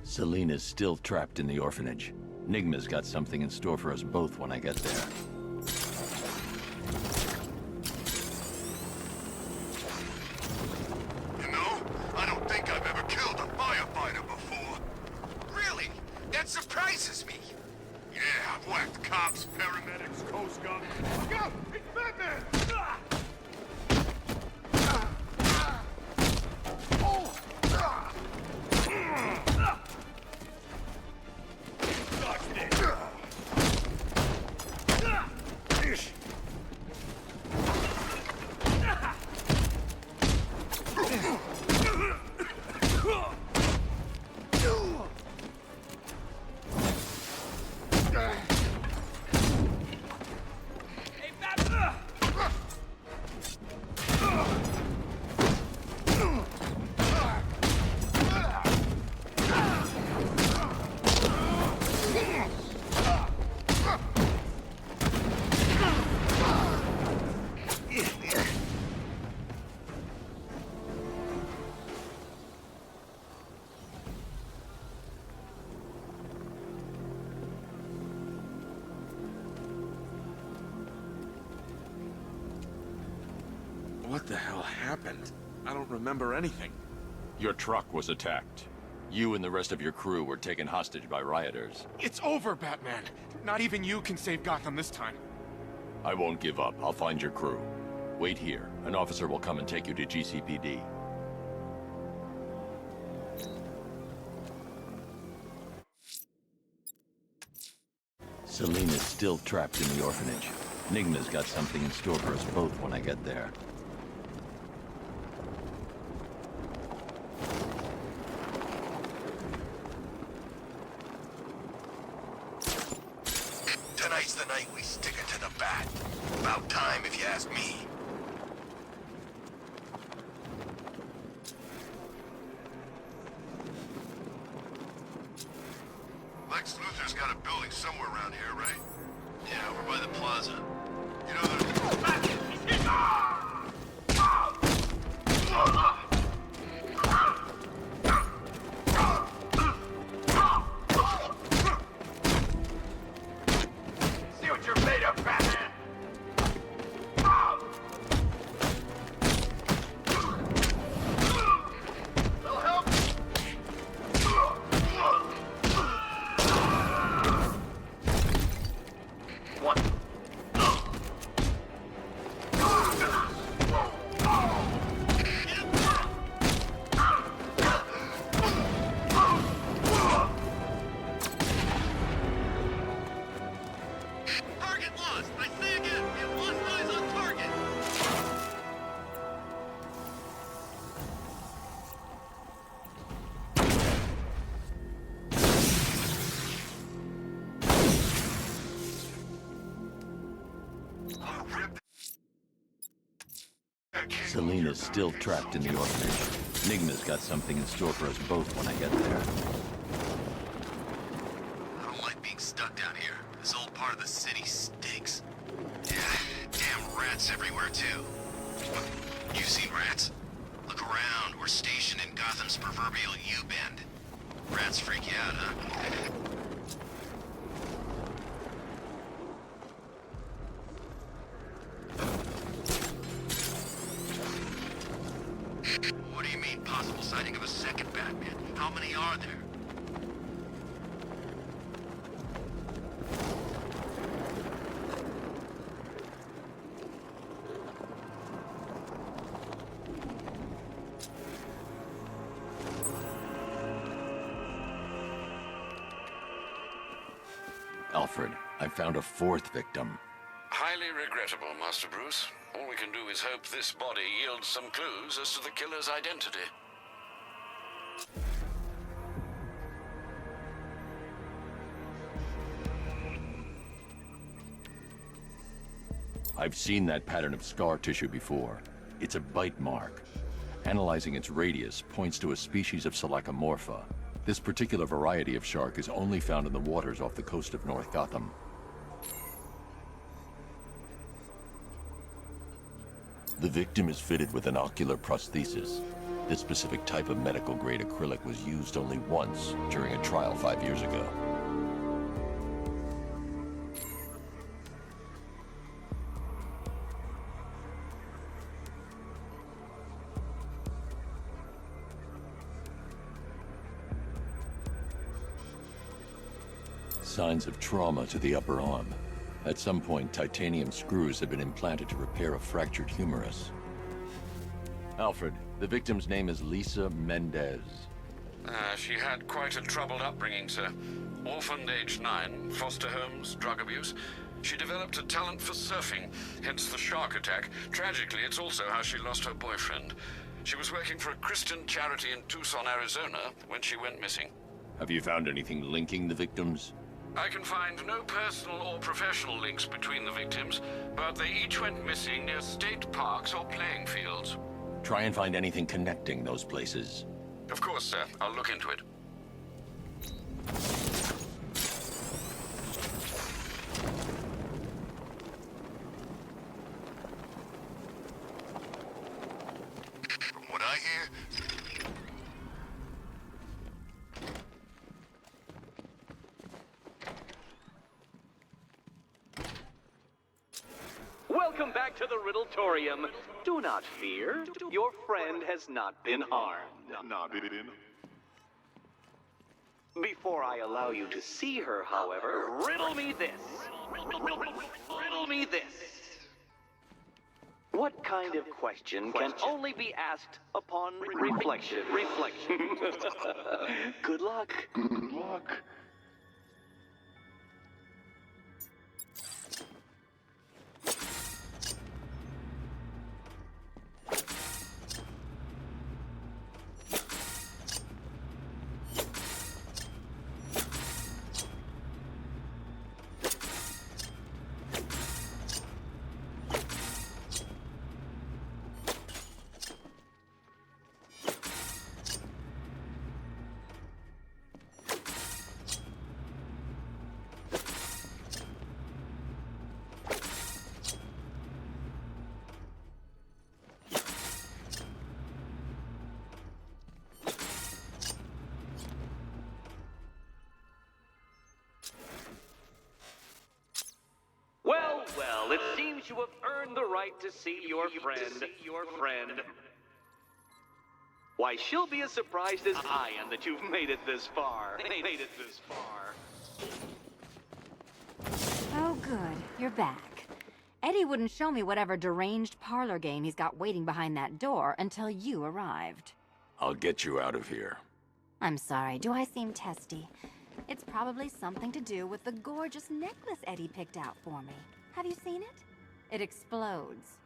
Selena's still trapped in the orphanage. Nigma's got something in store for us both when I get there. You know, I don't think I've ever killed a firefighter before. Really? That surprises me. Yeah, I've whacked cops, paramedics, Coast Guard. Look out! It's Batman! What the hell happened? I don't remember anything. Your truck was attacked. You and the rest of your crew were taken hostage by rioters. It's over, Batman. Not even you can save Gotham this time. I won't give up. I'll find your crew. Wait here. An officer will come and take you to GCPD. Selena's still trapped in the orphanage. Nigma's got something in store for us both when I get there. Tonight's the night we stick it to the bat. About time, if you ask me. got a building somewhere around here, right? Yeah, we're by the plaza. You know the... See what you're made of, Batman! They'll help! What? Target lost! I say again, we have lost eyes on target! Selena's still trapped in the orphanage. Enigma's got something in store for us both when I get there. I don't like being stuck down here. This whole part of the city stinks. Yeah, damn rats everywhere, too. You've seen rats? Look around. We're stationed in Gotham's proverbial U-bend. Rats freak you out, huh? What do you mean, possible sighting of a second Batman? How many are there? Alfred, I found a fourth victim. Highly regrettable, Master Bruce. All we can do is hope this body yields some clues as to the killer's identity. I've seen that pattern of scar tissue before. It's a bite mark. Analyzing its radius points to a species of Selachomorpha. This particular variety of shark is only found in the waters off the coast of North Gotham. The victim is fitted with an ocular prosthesis. This specific type of medical-grade acrylic was used only once during a trial 5 years ago. Signs of trauma to the upper arm. At some point, titanium screws have been implanted to repair a fractured humerus. Alfred, the victim's name is Lisa Mendez. She had quite a troubled upbringing, sir. Orphaned age 9, foster homes, drug abuse. She developed a talent for surfing, hence the shark attack. Tragically, it's also how she lost her boyfriend. She was working for a Christian charity in Tucson, Arizona, when she went missing. Have you found anything linking the victims? I can find no personal or professional links between the victims, but they each went missing near state parks or playing fields. Try and find anything connecting those places. Of course, sir. I'll look into it. From what I hear, Welcome back to the Riddletorium. Do not fear. Your friend has not been harmed. Before I allow you to see her, however, riddle me this. Riddle me this. What kind of question can only be asked upon reflection? Good luck. Good luck. Tonight you have earned the right to see your friend. Why, she'll be as surprised as I am that you've made it this far. Oh, good. You're back. Eddie wouldn't show me whatever deranged parlor game he's got waiting behind that door until you arrived. I'll get you out of here. I'm sorry, do I seem testy? It's probably something to do with the gorgeous necklace Eddie picked out for me. Have you seen it? It explodes.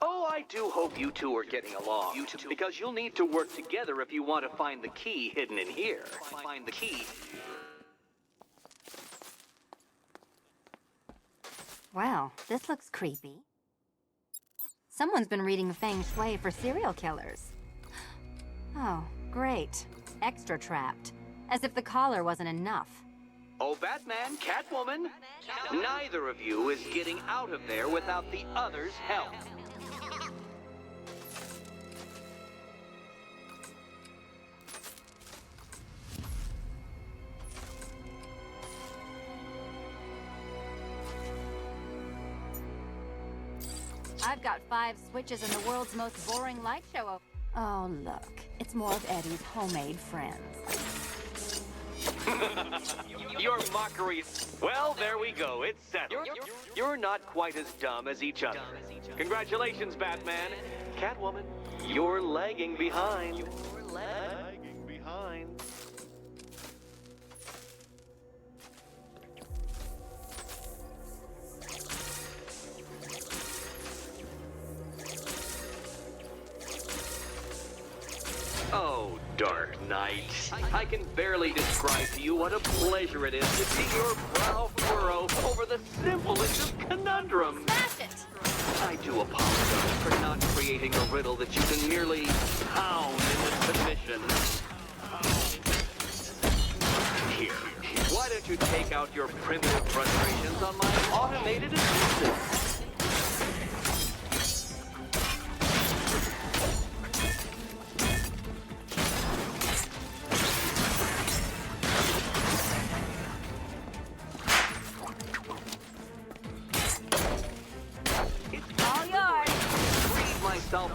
Oh, I do hope you two are getting along. Because you'll need to work together if you want to find the key hidden in here. Find the key. Well, this looks creepy. Someone's been reading Feng Shui for serial killers. Oh, great. Extra trapped. As if the collar wasn't enough. Oh, Batman, Catwoman, neither of you is getting out of there without the other's help. I've got 5 switches in the world's most boring light show. Oh, look. It's more of Eddie's homemade friends. Your mockery. Well, there we go. It's settled. You're not quite as dumb as each other. Congratulations, Batman. Catwoman, you're lagging behind. Oh, Dark Knight. I can barely describe to you what a pleasure it is to see your brow furrow over the simplest of conundrums. Smash it! I do apologize for not creating a riddle that you can merely pound into submission. Here, why don't you take out your primitive frustrations on my automated assistant?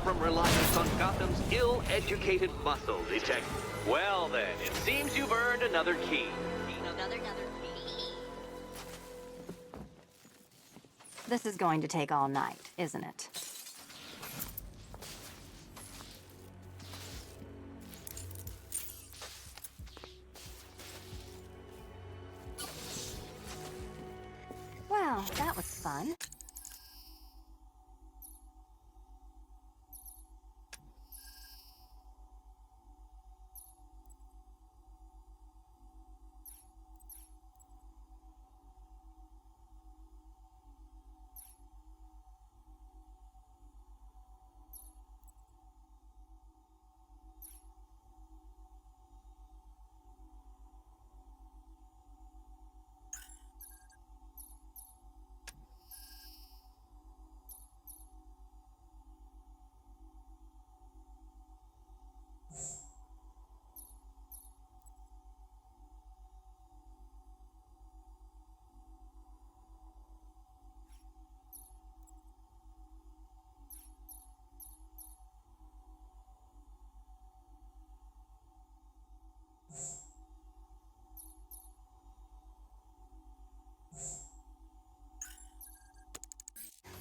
From reliance on Gotham's ill-educated muscle detect. Well then, it seems you've earned another key. This is going to take all night, isn't it? Well, that was fun.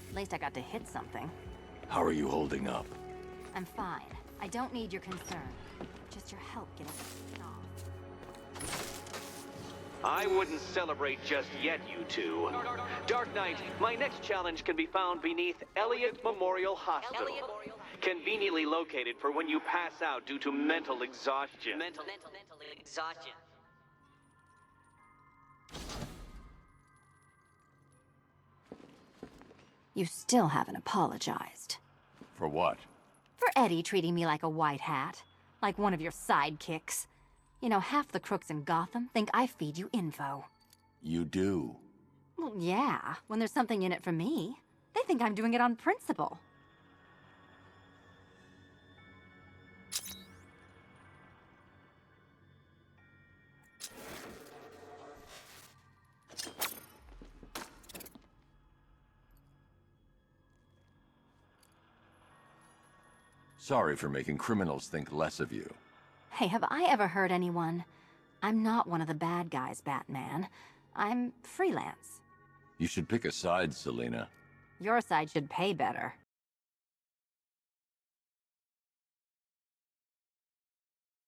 At least I got to hit something. How are you holding up? I'm fine. I don't need your concern. Just your help getting this off. I wouldn't celebrate just yet, you two. Dark Knight, my next challenge can be found beneath Elliott Memorial Hospital. Conveniently located for when you pass out due to mental exhaustion. Mental exhaustion. You still haven't apologized. For what? For Eddie treating me like a white hat. Like one of your sidekicks. You know, half the crooks in Gotham think I feed you info. You do. Well, yeah, when there's something in it for me. They think I'm doing it on principle. Sorry for making criminals think less of you. Hey, have I ever hurt anyone? I'm not one of the bad guys, Batman. I'm freelance. You should pick a side, Selina. Your side should pay better.